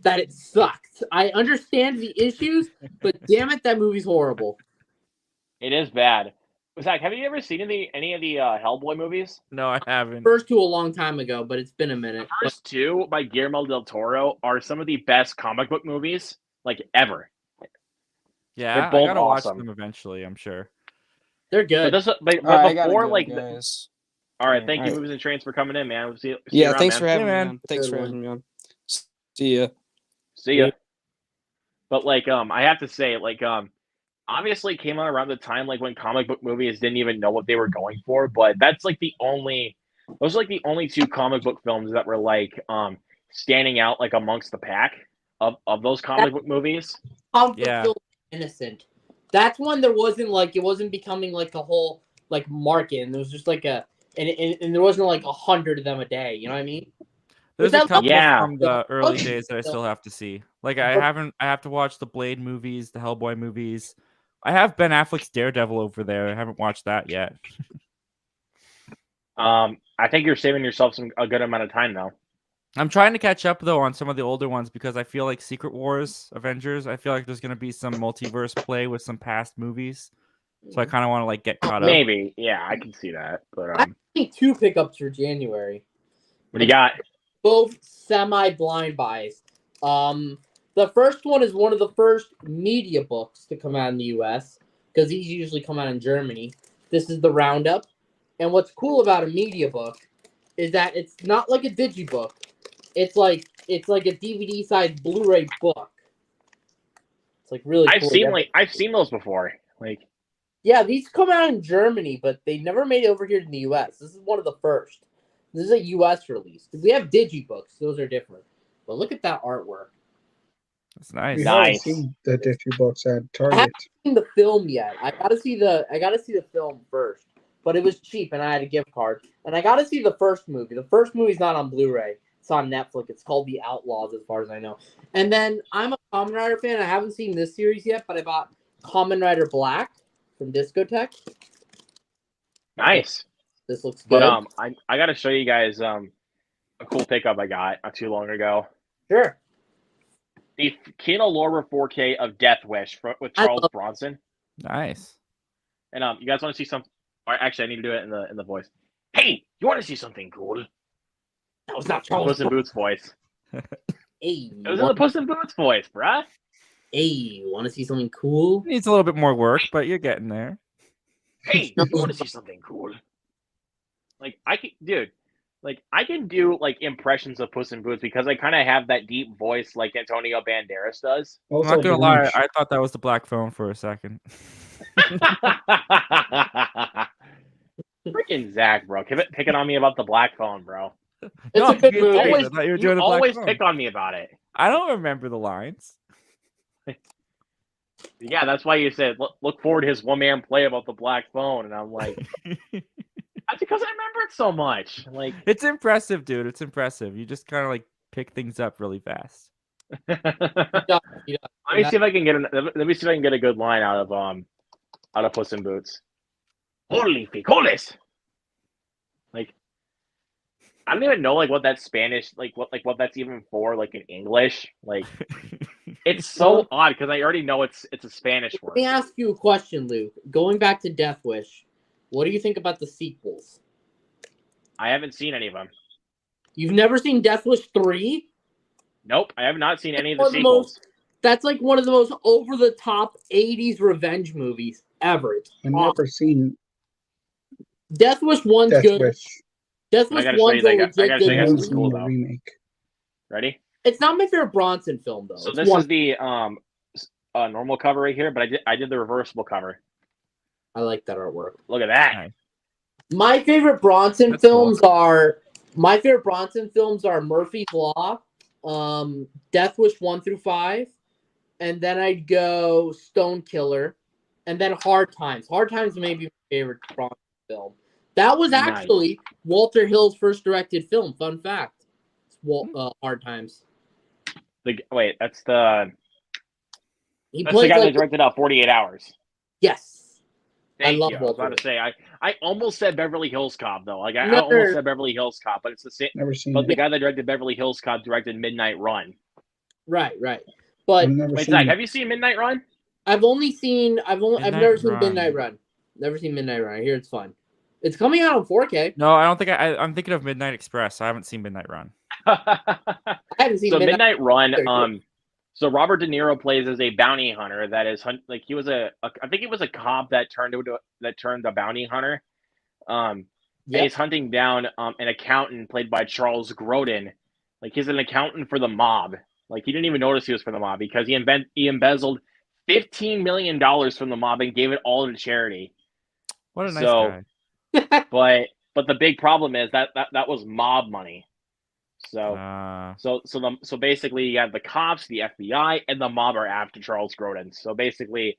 that it sucked. I understand the issues, but damn it, that movie's horrible. It is bad. Zach, have you ever seen any of the Hellboy movies? No, I haven't. First two a long time ago, but it's been a minute. The first two by Guillermo del Toro are some of the best comic book movies like ever. Yeah, They're I both gotta awesome. watch them eventually. I'm sure. They're But good. this, but All right, I gotta before go, like, guys. all right, Yeah, thank you, all right. movies and trains for coming in, man. We'll see you Yeah, around, thanks man. for having me man. on. Thanks Good for one. having me on. See ya. See ya. But like, I have to say, like, obviously it came out around the time like when comic book movies didn't even know what they were going for. But that's like those are like the only two comic book films that were like standing out like amongst the pack of those comic book movies. Yeah. Innocent. That's when there wasn't like it wasn't becoming like a whole like market, and there was just like and there wasn't like 100 of them a day. You know what I mean? There's But a that- couple Yeah. from the early Okay. days that I still have to see. Like I have to watch the Blade movies, the Hellboy movies. I have Ben Affleck's Daredevil over there. I haven't watched that yet. I think you're saving yourself a good amount of time though. I'm trying to catch up though on some of the older ones because I feel like Secret Wars, Avengers, I feel like there's gonna be some multiverse play with some past movies. So I kind of want to like get caught up. Maybe, yeah, I can see that. But I think 2 pickups for January. what do you got? Both semi-blind buys. The first one is one of the first media books to come out in the U.S. because these usually come out in Germany. This is the Roundup, and what's cool about a media book is that it's not like a digibook. It's like a DVD-sized Blu-ray book. It's like really. Cool. I've seen those before. Like, Yeah, these come out in Germany, but they never made it over here in the U.S. This is one of the first. This is a U.S. release. We have digibooks; those are different. But look at that artwork. That's nice. We Nice. haven't seen the Diffie books at I Target. haven't seen the film yet. I gotta see the film first. But it was cheap, and I had a gift card. And I gotta see the first movie. The first movie's not on Blu-ray. It's on Netflix. It's called The Outlaws, as far as I know. And then I'm a Kamen Rider fan. I haven't seen this series yet, but I bought Kamen Rider Black from Discotech. nice. This looks good. But I got to show you guys a cool pickup I got not too long ago. Sure. The Kino Lorber 4K of Death Wish with Charles Bronson. Nice. And you guys want to see something? Actually, I need to do it in the voice. Hey, you want to see something cool? That was not Charles. Puss in Boots voice. Hey, It was in the Puss in Boots voice, bruh. you want to see something cool? Needs a little bit more work, but you're getting there. Hey, you want to see something cool? Like I can do like impressions of Puss in Boots because I kind of have that deep voice like Antonio Banderas does. I'm Also, not gonna lie, Grinch. I thought that was the Black Phone for a second. Freaking Zach, bro, picking on me about the Black Phone, bro. It's a good you movie. did. Always, I thought you were you doing a Black always Phone. pick on me about it. I don't remember the lines. Yeah, that's why you said look forward to his one-man play about the Black Phone, and I'm like, that's because I remember it so much. Like, It's impressive, dude. It's impressive. You just kind of like pick things up really fast. Let me see if I can get a good line out of Puss in Boots. Holy frijoles! Like, I don't even know like what that Spanish what that's even for like in English. Like, it's so odd because I already know it's a Spanish word. Let me ask you a question, Luke. Going back to Death Wish, what do you think about the sequels? I haven't seen any of them. You've never seen Death Wish 3? Nope, I have not seen any of the sequels. That's like one of the most over-the-top 80s revenge movies ever. It's I've awesome. never seen Death Wish 1's Death good. Wish. Death I Wish gotta show 1's you a that- I legit gotta good show you guys movie. some cool, the though. remake. Ready? It's not my favorite Bronson film, though. So It's this one. is the normal cover right here, but I did the reversible cover. I like that artwork. Look at that. Nice. My favorite Bronson That's cool. films are Murphy's Law, Death Wish 1 through 5, and then I'd go Stone Killer, and then Hard Times. Hard Times may be my favorite Bronson film. That was Nice. actually Walter Hill's first directed film. Fun fact. It's Hard Times. That's the He guy plays that like directed out 48 Hours. yes. Thank love you. I was Walter about to say I almost said Beverly Hills Cop though. Like I No. almost said Beverly Hills Cop, but it's the same. Never seen But it. the guy that directed Beverly Hills Cop directed Midnight Run. Right. But I've never Wait, seen Zach, it. have you seen Midnight Run? I've never seen Run. Midnight Run. Never seen Midnight Run. I hear it's fun. It's coming out on 4K. No, I don't think I'm thinking of Midnight Express. I haven't seen Midnight Run. I haven't seen So Midnight. Midnight Run, Very so Robert De Niro plays as a bounty hunter that is like he was I think he was a cop that turned a bounty hunter. And he's hunting down an accountant played by Charles Grodin. Like he's an accountant for the mob. Like he didn't even notice he was for the mob because he embezzled $15 million from the mob and gave it all to charity. What a nice So- guy. But the big problem is that was mob money. So So basically, you have the cops, the FBI, and the mob are after Charles Grodin. So basically,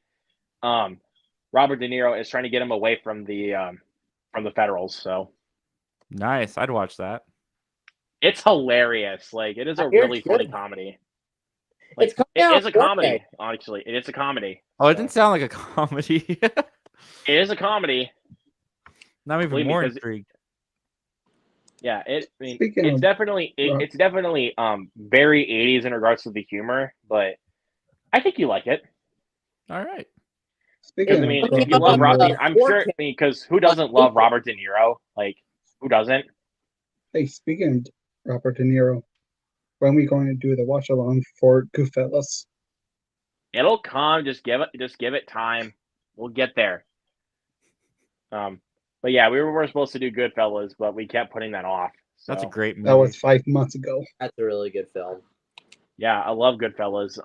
Robert De Niro is trying to get him away from the Federals. So Nice. I'd watch that. it's hilarious. Like it is a I hear really it's funny good. comedy. Like, It's coming out it is a on 4K. comedy. Actually, it is a comedy. Oh, it So, didn't sound like a comedy. It is a comedy. Now I'm even Believe me, more 'cause- intrigued. Yeah, Speaking it's of definitely rock- it's definitely very 80s in regards to the humor, but I think you like it. All right. Speaking Because I of mean, Coming if you out love on Robert, the I'm 4K. sure. Because who doesn't love Robert De Niro? Like, who doesn't? hey, speaking of Robert De Niro, when are we going to do the watch along for Goodfellas? It'll come. Just give it time. We'll get there. But yeah, we were supposed to do Goodfellas, but we kept putting that off. That's a So, great movie. That was 5 months ago. That's a really good film. yeah, I love Goodfellas.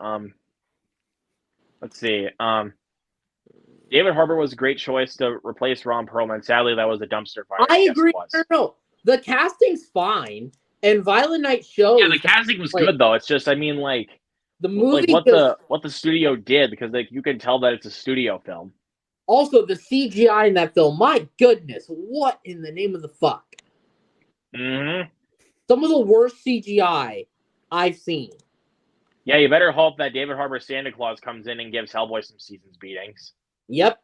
Let's see. David Harbour was a great choice to replace Ron Perlman. Sadly, that was a dumpster fire. I Yes, it agree. was. No. The casting's fine, and Violent Night shows Yeah, the casting was Like- good though. It's just, I mean, like the movie. what just- the studio did, because like you can tell that it's a studio film. Also, the CGI in that film. My goodness, what in the name of the fuck? Mm-hmm. Some of the worst CGI I've seen. Yeah, you better hope that David Harbour Santa Claus comes in and gives Hellboy some seasons beatings. Yep.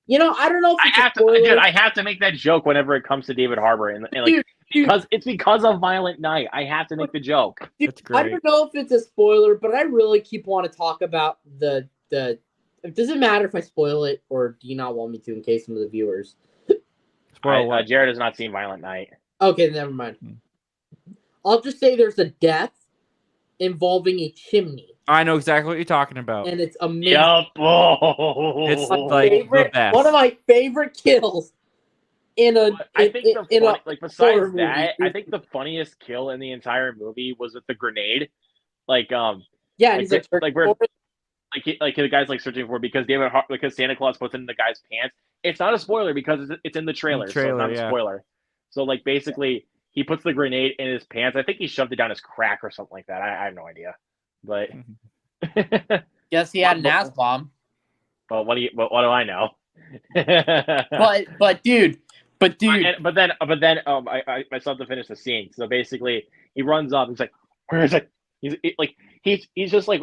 You know, I don't know if I it's have a spoiler. to, dude, I have to make that joke whenever it comes to David Harbour, and like Dude, because of Violent Night, I have to make the joke. Dude, That's I great. don't know if it's a spoiler, but I really keep want to talk about the. It doesn't matter if I spoil it, or do you not want me to, in case some of the viewers? Spoil what? Jared has not seen Violent Night. Okay, never mind. Hmm. I'll just say there's a death involving a chimney, I know exactly what you're talking about. and it's amazing. Yup. It's like the best. One of my favorite kills in a. I think in, in a like horror besides that, movie. I think the funniest kill in the entire movie was with the grenade. Like yeah, and like he's like, like we're- like the guy's like searching for it because Santa Claus puts it in the guy's pants. It's not a spoiler because it's in the trailer, so it's not a yeah. spoiler. So like basically he puts the grenade in his pants. I think he shoved it down his crack or something like that. I have no idea. But Yes, he had an ass bomb. well, what do I know? But dude, But then I still have to finish the scene. So basically he runs up, he's like, where is it? he's just like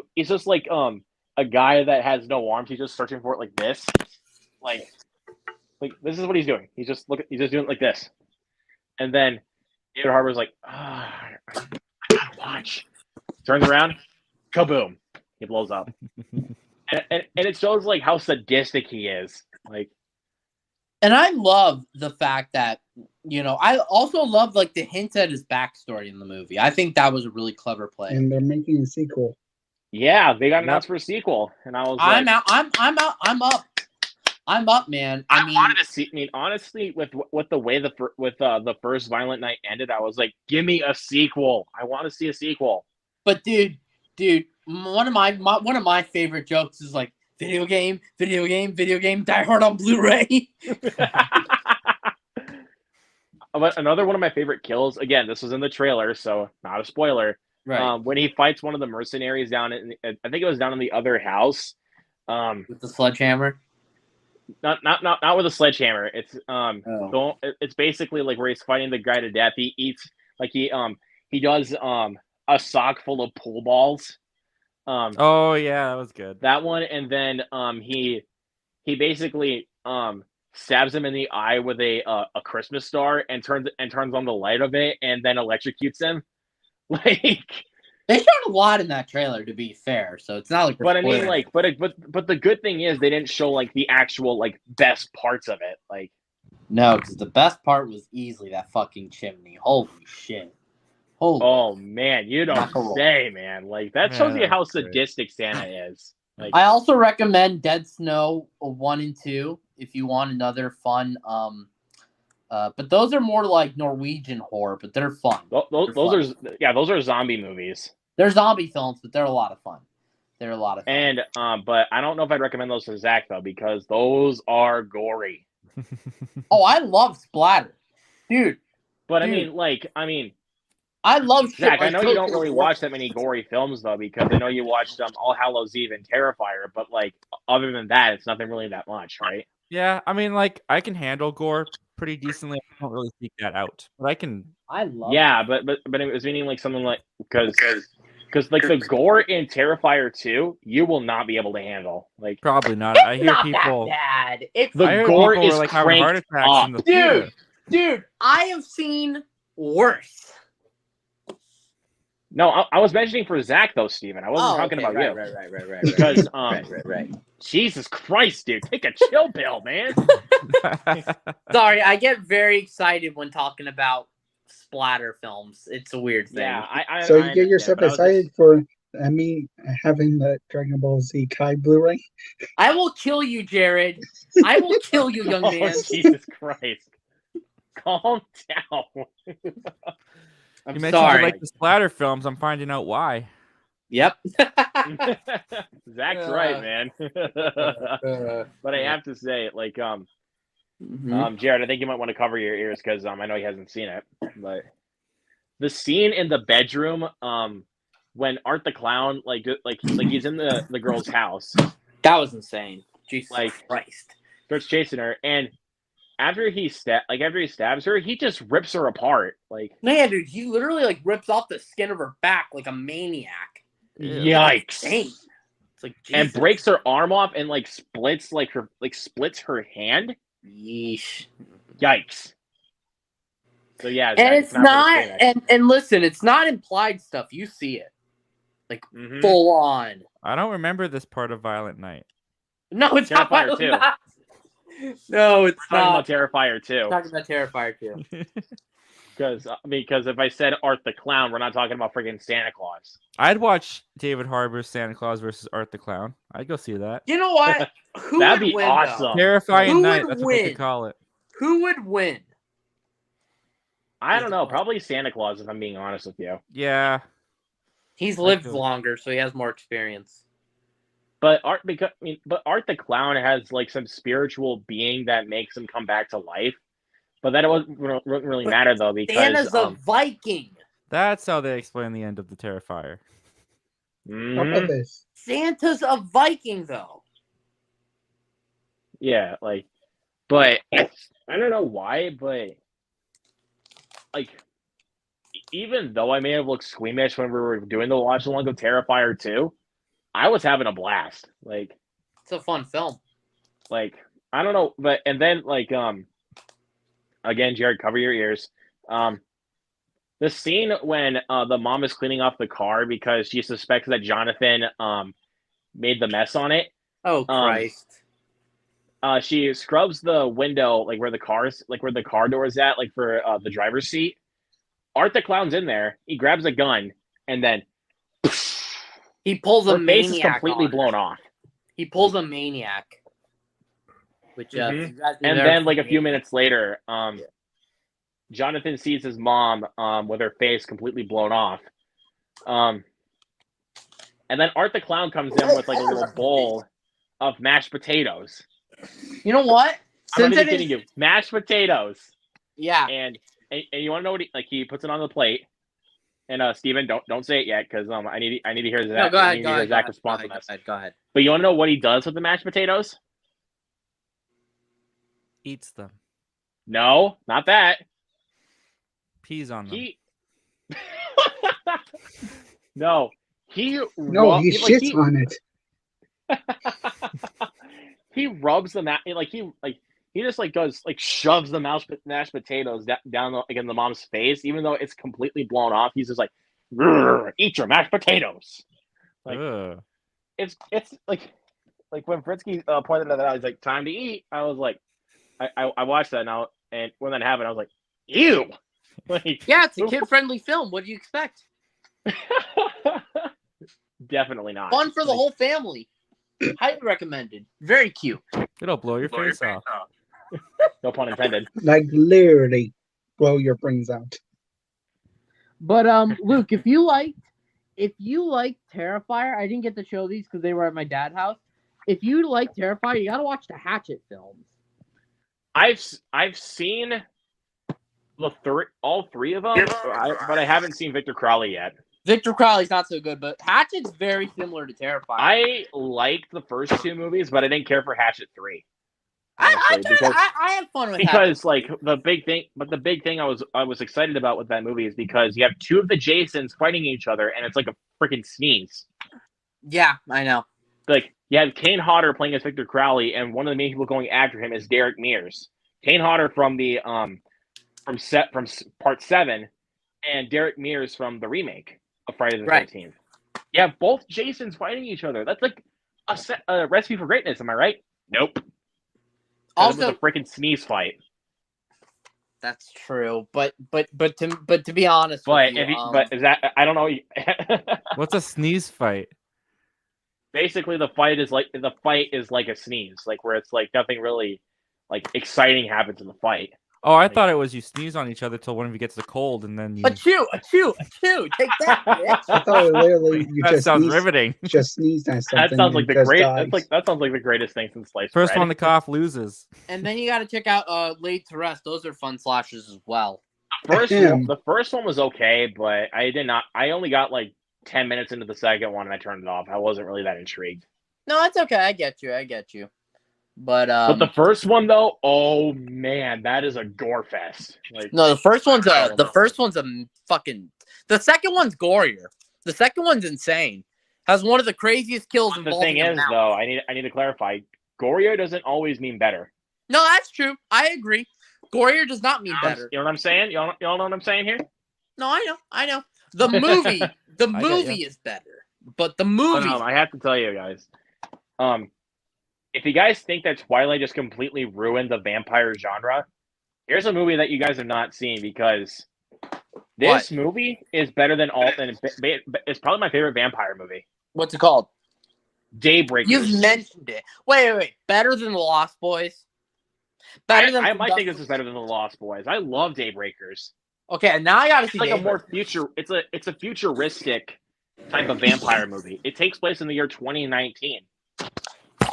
a guy that has no arms. He's just searching for it like this, like this is what he's doing. He's just doing it like this, and then David Harbour's like, I gotta watch. Turns around, kaboom, he blows up, and it shows like how sadistic he is, like. And I love the fact that, I also love like the hints at his backstory in the movie. I think that was a really clever play. And they're making a sequel. Yeah, they got announced for a sequel, and I was like, I'm out. I'm up. I'm up, man. I wanted to see. I mean, honestly, with the way the first Violent Night ended, I was like, give me a sequel. I want to see a sequel. But dude, one of my favorite jokes is like, video game, Die Hard on Blu-ray. But another one of my favorite kills, again, this was in the trailer, so not a spoiler. Right. When he fights one of the mercenaries down in, I think it was down in the other house. With the sledgehammer. Not with a sledgehammer. It's it's basically like where he's fighting the guy to death. He eats like he does a sock full of pool balls. Oh yeah, that was good. That one, and then he basically stabs him in the eye with a Christmas star and turns on the light of it and then electrocutes him. Like they showed a lot in that trailer, to be fair, so it's not like. But I mean, like, but the good thing is they didn't show like the actual like best parts of it. Like, no, because the best part was easily that fucking chimney. Holy shit. Oh man, you don't say, man. Like that shows you how sadistic Santa is. Like, I also recommend Dead Snow 1 and 2 if you want another fun. But those are more like Norwegian horror, but they're fun. Those are zombie movies. They're zombie films, but they're a lot of fun. And but I don't know if I'd recommend those to Zach though because those are gory. Oh, I love splatter, dude. But dude. I mean. I love Zach. I know you don't really watch that many gory films though, because I know you watched All Hallows Eve and Terrifier, but like other than that, it's nothing really that much, right? Yeah, I mean, like I can handle gore pretty decently. I don't really seek that out, but I can. I love. Yeah, but it was meaning like something like because like the gore in Terrifier 2, you will not be able to handle. Like probably not. It's I hear not people. That bad. It's the gore is like having heart attacks up. in the theater. Dude, I have seen worse. No, I was mentioning for Zach though, Steven. I wasn't talking about you. Right. Because right. Jesus Christ, dude, take a chill pill, man. Sorry, I get very excited when talking about splatter films. It's a weird thing. Yeah, so you get yourself excited for me having the Dragon Ball Z Kai Blu-ray? I will kill you, Jared. I will kill you, young man. Jesus Christ. Calm down. I'm you mentioned sorry. you like the splatter films. I'm finding out why. Yep. Zach's right, man. But I have to say, like, Jared, I think you might want to cover your ears because I know he hasn't seen it. But the scene in the bedroom, when Art the Clown, like he's in the girl's house. That was insane. Jesus Christ. Starts chasing her, and after he stabs her, he just rips her apart. Like, man, dude, he literally like rips off the skin of her back like a maniac. Yikes! It's like Jesus. And breaks her arm off and splits her hand. Yeesh. Yikes! So yeah, and Zach, it's not. And listen, it's not implied stuff. You see it, like full on. I don't remember this part of Violent Night. No, it's not Terrifier 2. No, it's We're not. talking about Terrifier 2. Talking about Terrifier 2. Because if I said Art the Clown, we're not talking about freaking Santa Claus. I'd watch David Harbour's Santa Claus versus Art the Clown. I'd go see that. You know what? Who That'd would be win, awesome. though? Terrifying Who Night. would That's what they win? call it. Who would win? I don't know. Probably Santa Claus, if I'm being honest with you. Yeah. He's lived longer, so he has more experience. But Art the Clown has some spiritual being that makes him come back to life. But that wouldn't really matter though, because Santa's a Viking. That's how they explain the end of the Terrifier. How about this? Santa's a Viking, though. Yeah, but I don't know why, but even though I may have looked squeamish when we were doing the watch along of Terrifier 2, I was having a blast. Like, It's a fun film. like I don't know, but and then like again, Jared, cover your ears. The scene when the mom is cleaning off the car because she suspects that Jonathan made the mess on it. Oh Christ! She scrubs the window, like where the car door is at, like for the driver's seat. Art the Clown's in there. He grabs a gun and then He pulls a her face is maniac. completely on her. blown off. He pulls a maniac. Which Mhm. you guys And never then, like a seen few Maniac. minutes later, Jonathan sees his mom with her face completely blown off. And then Art the Clown comes in with like a little bowl of mashed potatoes. You know what? I'm not Since even it kidding is, you. Mashed potatoes. yeah. And you want to know what he puts it on the plate. And Steven, don't say it yet because I need to hear his No, go ahead. exact response on this. Go ahead. But you want to know what he does with the mashed potatoes? Eats them. No, not that. Peas on them. He no, he shits on it. he rubs the he just shoves the mashed potatoes down in the mom's face, even though it's completely blown off. He's just like, eat your mashed potatoes. Like Ugh. it's like when Fritzky pointed that out, he's like, time to eat. I was like, I watched that now, and when that happened, I was like, ew. Like, Yeah, it's a kid-friendly film. What do you expect? definitely not. Fun for the whole family. Highly recommended. Very cute. It'll blow your face off. No pun intended. Like literally blow your brains out. But Luke, if you liked Terrifier, I didn't get to show these because they were at my dad's house. If you like Terrifier, you gotta watch the Hatchet films. I've seen all three of them, but I haven't seen Victor Crowley yet. Victor Crowley's not so good, but Hatchet's very similar to Terrifier. I liked the first two movies, but I didn't care for Hatchet 3. I have fun with Hatchet. Because like the big thing I was excited about with that movie is because you have two of the Jasons fighting each other, and it's like a freaking sneeze. Yeah, I know. Like you have Kane Hodder playing as Victor Crowley, and one of the main people going after him is Derek Mears. Kane Hodder from the from part 7, and Derek Mears from the remake of Friday the 13th. You have both Jasons fighting each other. That's like a recipe for greatness. Am I right? Nope. Also, it was a freaking sneeze fight. That's true, but to be honest, But with you, but is that I don't know. What's a sneeze fight? Basically, the fight is like a sneeze, like where it's like nothing really like exciting happens in the fight. Oh, I thought it was you sneeze on each other till one of you gets a cold and then you. Achoo! Take that, bitch. I thought literally you That sounds riveting. Just sneezed on something. That sounds like and the just great. dies. That sounds like the greatest thing since sliced First bread. one to cough loses. And then you got to check out Laid to Rest. Those are fun slashes as well. The first one was okay, but I only got like 10 minutes into the second one and I turned it off. I wasn't really that intrigued. No, that's okay. I get you. But the first one though, oh man, that is a gore fest. Like, no, the first one's a fucking. The second one's gorier. The second one's insane. Has one of the craziest kills the involving thing a is mouse. though, I need to clarify. Gorier doesn't always mean better. No, that's true. I agree. Gorier does not mean better. You know what I'm saying? Y'all know what I'm saying here? No, I know. The movie is better, but the movie. I have to tell you guys. If you guys think that Twilight just completely ruined the vampire genre, here's a movie that you guys have not seen because this movie is better than all. And it's probably my favorite vampire movie. What's it called? Daybreakers. You've mentioned it. Wait. Better than the Lost Boys. I might think this is better than the Lost Boys. I love Daybreakers. Okay, now I gotta It's see. like a more future. It's a futuristic type of vampire movie. It takes place in the year 2019.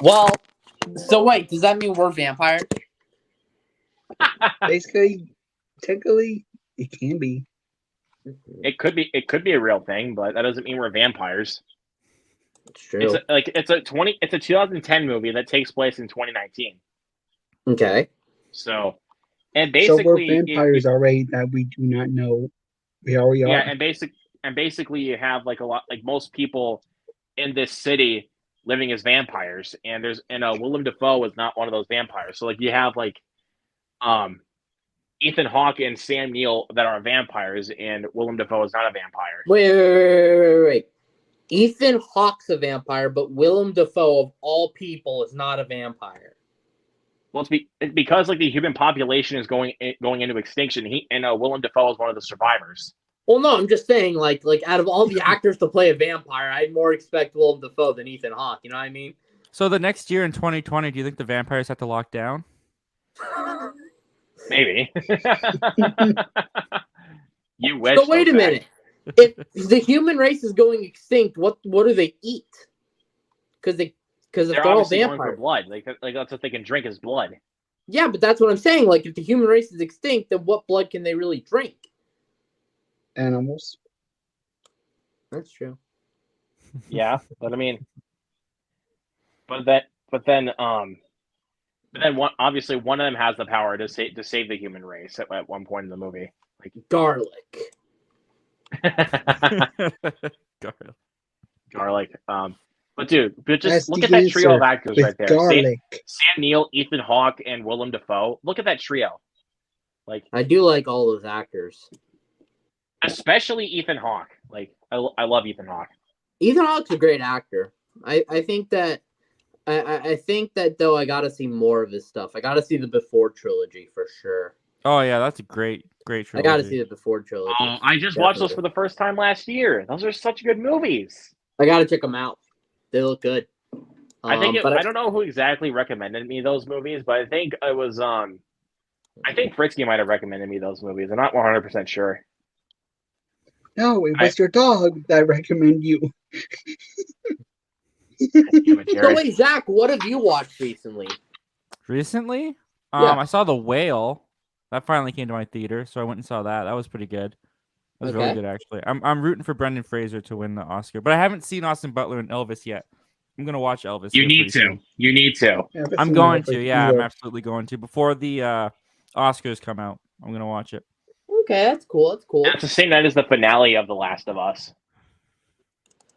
Well, so wait, does that mean we're vampires? Basically, technically, it can be. It could be a real thing, but that doesn't mean we're vampires. It's true. It's a 2010 movie that takes place in 2019. Okay. So, and basically, so we're vampires already that we do not know We already are. Yeah, and basically you have like a lot, like most people in this city living as vampires, and Willem Dafoe is not one of those vampires. So like you have like Ethan Hawke and Sam Neill that are vampires, and Willem Dafoe is not a vampire. Wait. Ethan Hawke's a vampire, but Willem Dafoe, of all people, is not a vampire. Well, it's because like the human population is going into extinction. Willem Dafoe is one of the survivors. Well, no, I'm just saying, like out of all the actors to play a vampire, I'd more expect Willem Dafoe than Ethan Hawke. You know what I mean? So the next year in 2020, do you think the vampires have to lock down? Maybe. You wish. So wait a minute. If the human race is going extinct, what do they eat? Because they're all obviously going for vampires. blood. Like that's what they can drink is blood. Yeah, but that's what I'm saying. Like, if the human race is extinct, then what blood can they really drink? Animals. That's true. Yeah, but I mean, but then obviously one of them has the power to save the human race at one point in the movie. Like Garlic. Garlic. But just That's look the at that trio of answer, actors with right there. garlic. Sam Neill, Ethan Hawke, and Willem Dafoe. Look at that trio. Like I do like all those actors. especially Ethan Hawke. Like I love Ethan Hawke. Ethan Hawke's a great actor. I think that I think that though I got to see more of his stuff. I got to see the Before trilogy for sure. Oh yeah, that's a great trilogy. I got to see the Before trilogy. I just watched those for the first time last year. Those are such good movies. I got to check them out. They look good. I don't know who exactly recommended me those movies, but I think it was I think Fritzky might have recommended me those movies. I'm not 100% sure. No, it was your dog that recommended you. So wait, Zach, what have you watched recently? Recently? Yeah. I saw The Whale. That finally came to my theater, so I went and saw that. That was pretty good. That was really good, actually. I'm rooting for Brendan Fraser to win the Oscar, but I haven't seen Austin Butler and Elvis yet. I'm gonna watch Elvis. You need to. soon. You need to. I'm going to. Yeah, I'm absolutely going to. Before the Oscars come out, I'm gonna watch it. Okay, that's cool. That's cool. That's the same night as the finale of The Last of Us.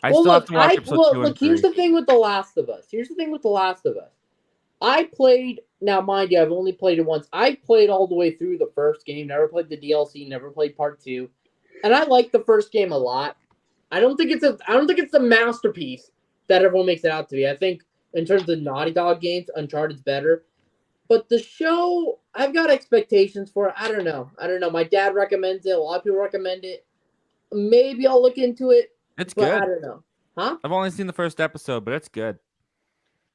I still have to watch episode 2 and 3. Here's the thing with The Last of Us. I played, now mind you, I've only played it once. I played all the way through the first game, never played the DLC, never played part 2. And I like the first game a lot. I don't think it's a masterpiece that everyone makes it out to be. I think in terms of Naughty Dog games, Uncharted's better. But the show, I've got expectations for it. I don't know. My dad recommends it. A lot of people recommend it. Maybe I'll look into it. It's But good. I don't know. Huh? I've only seen the first episode, but it's good.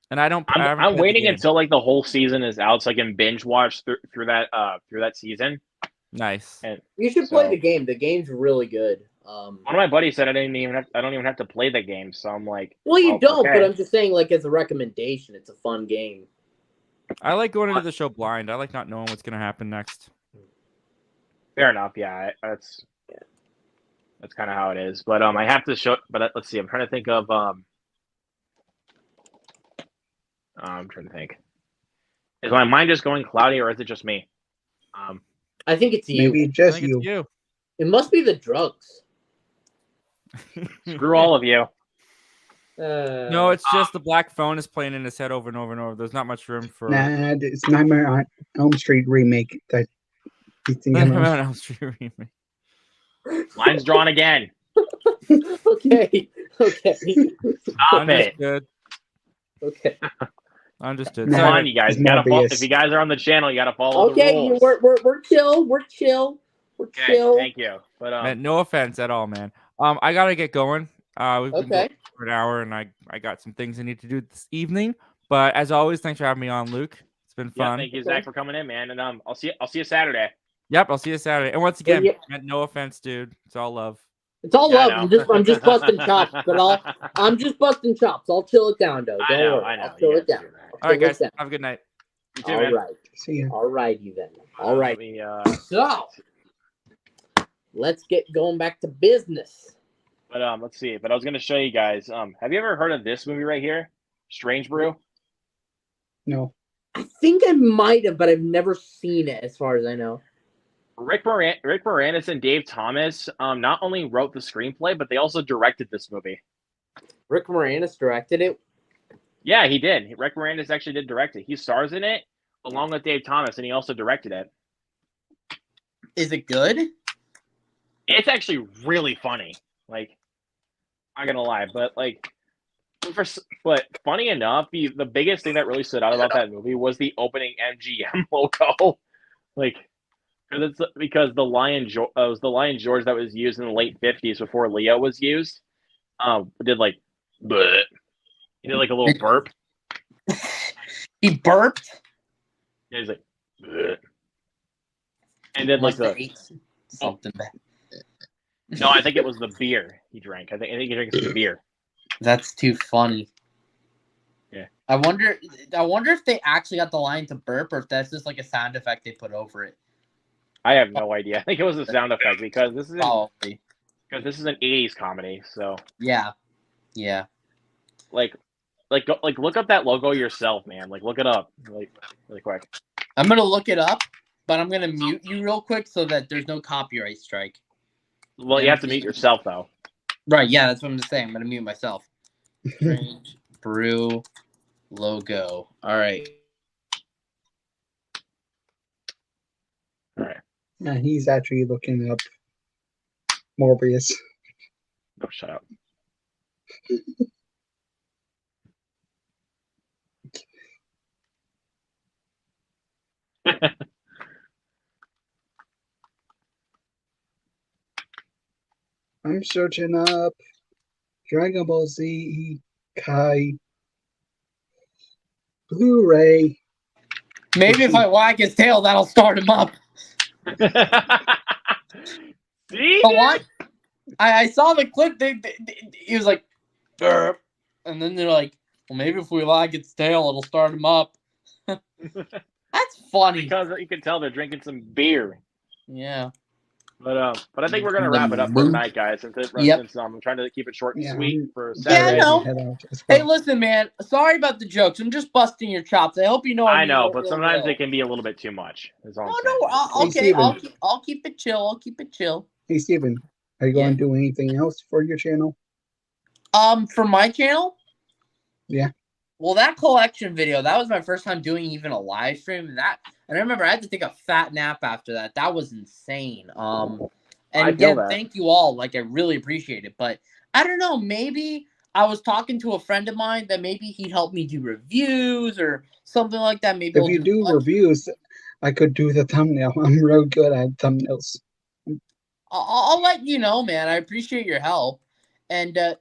And I'm waiting until like the whole season is out so I can binge watch through that season. Nice. And You should play the game. The game's really good. One of my buddies said I don't even have to play the game, so I'm like, Well, you don't, okay. but I'm just saying, like, as a recommendation, it's a fun game. I like going into the show blind. I like not knowing what's gonna happen next. Fair enough. Yeah, that's kind of how it is. But I have to show. But let's see. I'm trying to think of. I'm trying to think. Is my mind just going cloudy, or is it just me? I think it's you. Maybe I just think you. it's you. It must be the drugs. Screw all of you. No, it's just the black phone is playing in his head over and over and over. There's not much room for. Nah, it's Nightmare on Elm Street remake. That you think Nightmare about. on Elm Street remake. Line's drawn again. Okay. Stop it. Understood. Okay. Understood. Nah. Come Sorry. on, you guys. It's You gotta follow, Morbius. if you guys are on the channel, you gotta follow the Okay, rules. we're chill. We're chill. Okay, thank you. But Man, no offense at all, man. I gotta get going. We've been going for an hour, and I got some things I need to do this evening. But as always, thanks for having me on, Luke. It's been yeah, fun. thank you, Zach, for coming in, man. And I'll see you Saturday. Yep, I'll see you Saturday. And once again, Yeah. man, no offense, dude. It's all love. It's all Yeah, I love. know. I'm just busting chops, but I'm just busting chops. I'll chill it down, though. I Don't know. worry. I know. I'll chill You it guys down. do that. All right, Chill it guys. down. Have a good night. You too, All man. right. See ya. All right, you then. All right. Let me, So let's get going back to business. but let's see. But I was gonna show you guys. Have you ever heard of this movie right here, Strange Brew? No. I think I might have, but I've never seen it, as far as I know. Rick Moranis and Dave Thomas not only wrote the screenplay, but they also directed this movie. Rick Moranis directed it. Yeah, he did. Rick Moranis actually did direct it. He stars in it along with Dave Thomas, and he also directed it. Is it good? It's actually really funny. Like, I'm not gonna lie, but funny enough, the biggest thing that really stood out about that movie was the opening MGM logo. Because the Lion was the Lion George that was used in the late 50s before Leo was used. Did like, bleh. He did like a little burp. He burped. Yeah, he's like, bleh. And then like something bad. No, I think it was the beer he drank. I think he drank some beer. That's too funny. Yeah. I wonder if they actually got the line to burp or if that's just like a sound effect they put over it. I have no idea. I think it was a sound effect because this is Probably. Because this is an 80s comedy, so yeah. Like look up that logo yourself, man. Like look it up really quick. I'm gonna look it up, but I'm gonna mute you real quick so that there's no copyright strike. Well, you have to mute yourself though. Right, yeah, that's what I'm saying. I'm gonna mute myself. Strange Brew logo. All right. Yeah, he's actually looking up Morbius. Oh, shut up. I'm searching up Dragon Ball Z Kai Blu-ray. Maybe if I whack his tail, that'll start him up. See? But what? I saw the clip. He was like, burp. And then they're like, well, maybe if we whack its tail, it'll start him up. That's funny. Because you can tell they're drinking some beer. Yeah. But I think we're gonna wrap it up for tonight, guys. Since I'm trying to keep it short and sweet for Saturday. Yeah, no. Hey, listen, man. Sorry about the jokes. I'm just busting your chops. I hope you know. I know, but sometimes they can be a little bit too much. Okay. I'll keep it chill. Hey, Steven, are you going to do anything else for your channel? For my channel? Yeah. Well, that collection video, that was my first time doing even a live stream. And I remember I had to take a fat nap after that. That was insane. And again, thank you all. Like, I really appreciate it. But I don't know, maybe I was talking to a friend of mine that maybe he'd help me do reviews or something like that. Maybe if you do reviews, I could do the thumbnail. I'm real good at thumbnails. I'll let you know, man. I appreciate your help. And, I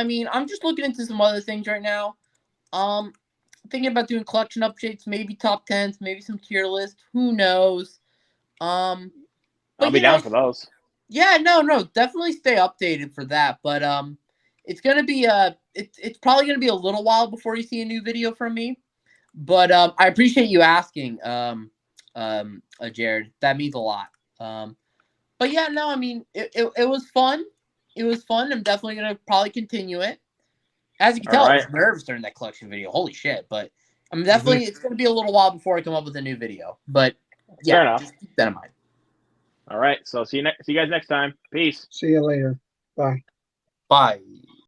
mean, I'm just looking into some other things right now. Thinking about doing collection updates, maybe top 10s, maybe some tier list. Who knows? I'll be down for those. Yeah, no, definitely stay updated for that. But it's gonna be it's probably gonna be a little while before you see a new video from me. But I appreciate you asking, Jared. That means a lot. But yeah, no, I mean it was fun. It was fun. I'm definitely gonna probably continue it. As you can tell, I was nervous during that collection video. Holy shit! But I'm definitely it's gonna be a little while before I come up with a new video. But yeah, fair enough. Just keep that in mind. All right. So see you guys next time. Peace. See you later. Bye. Bye.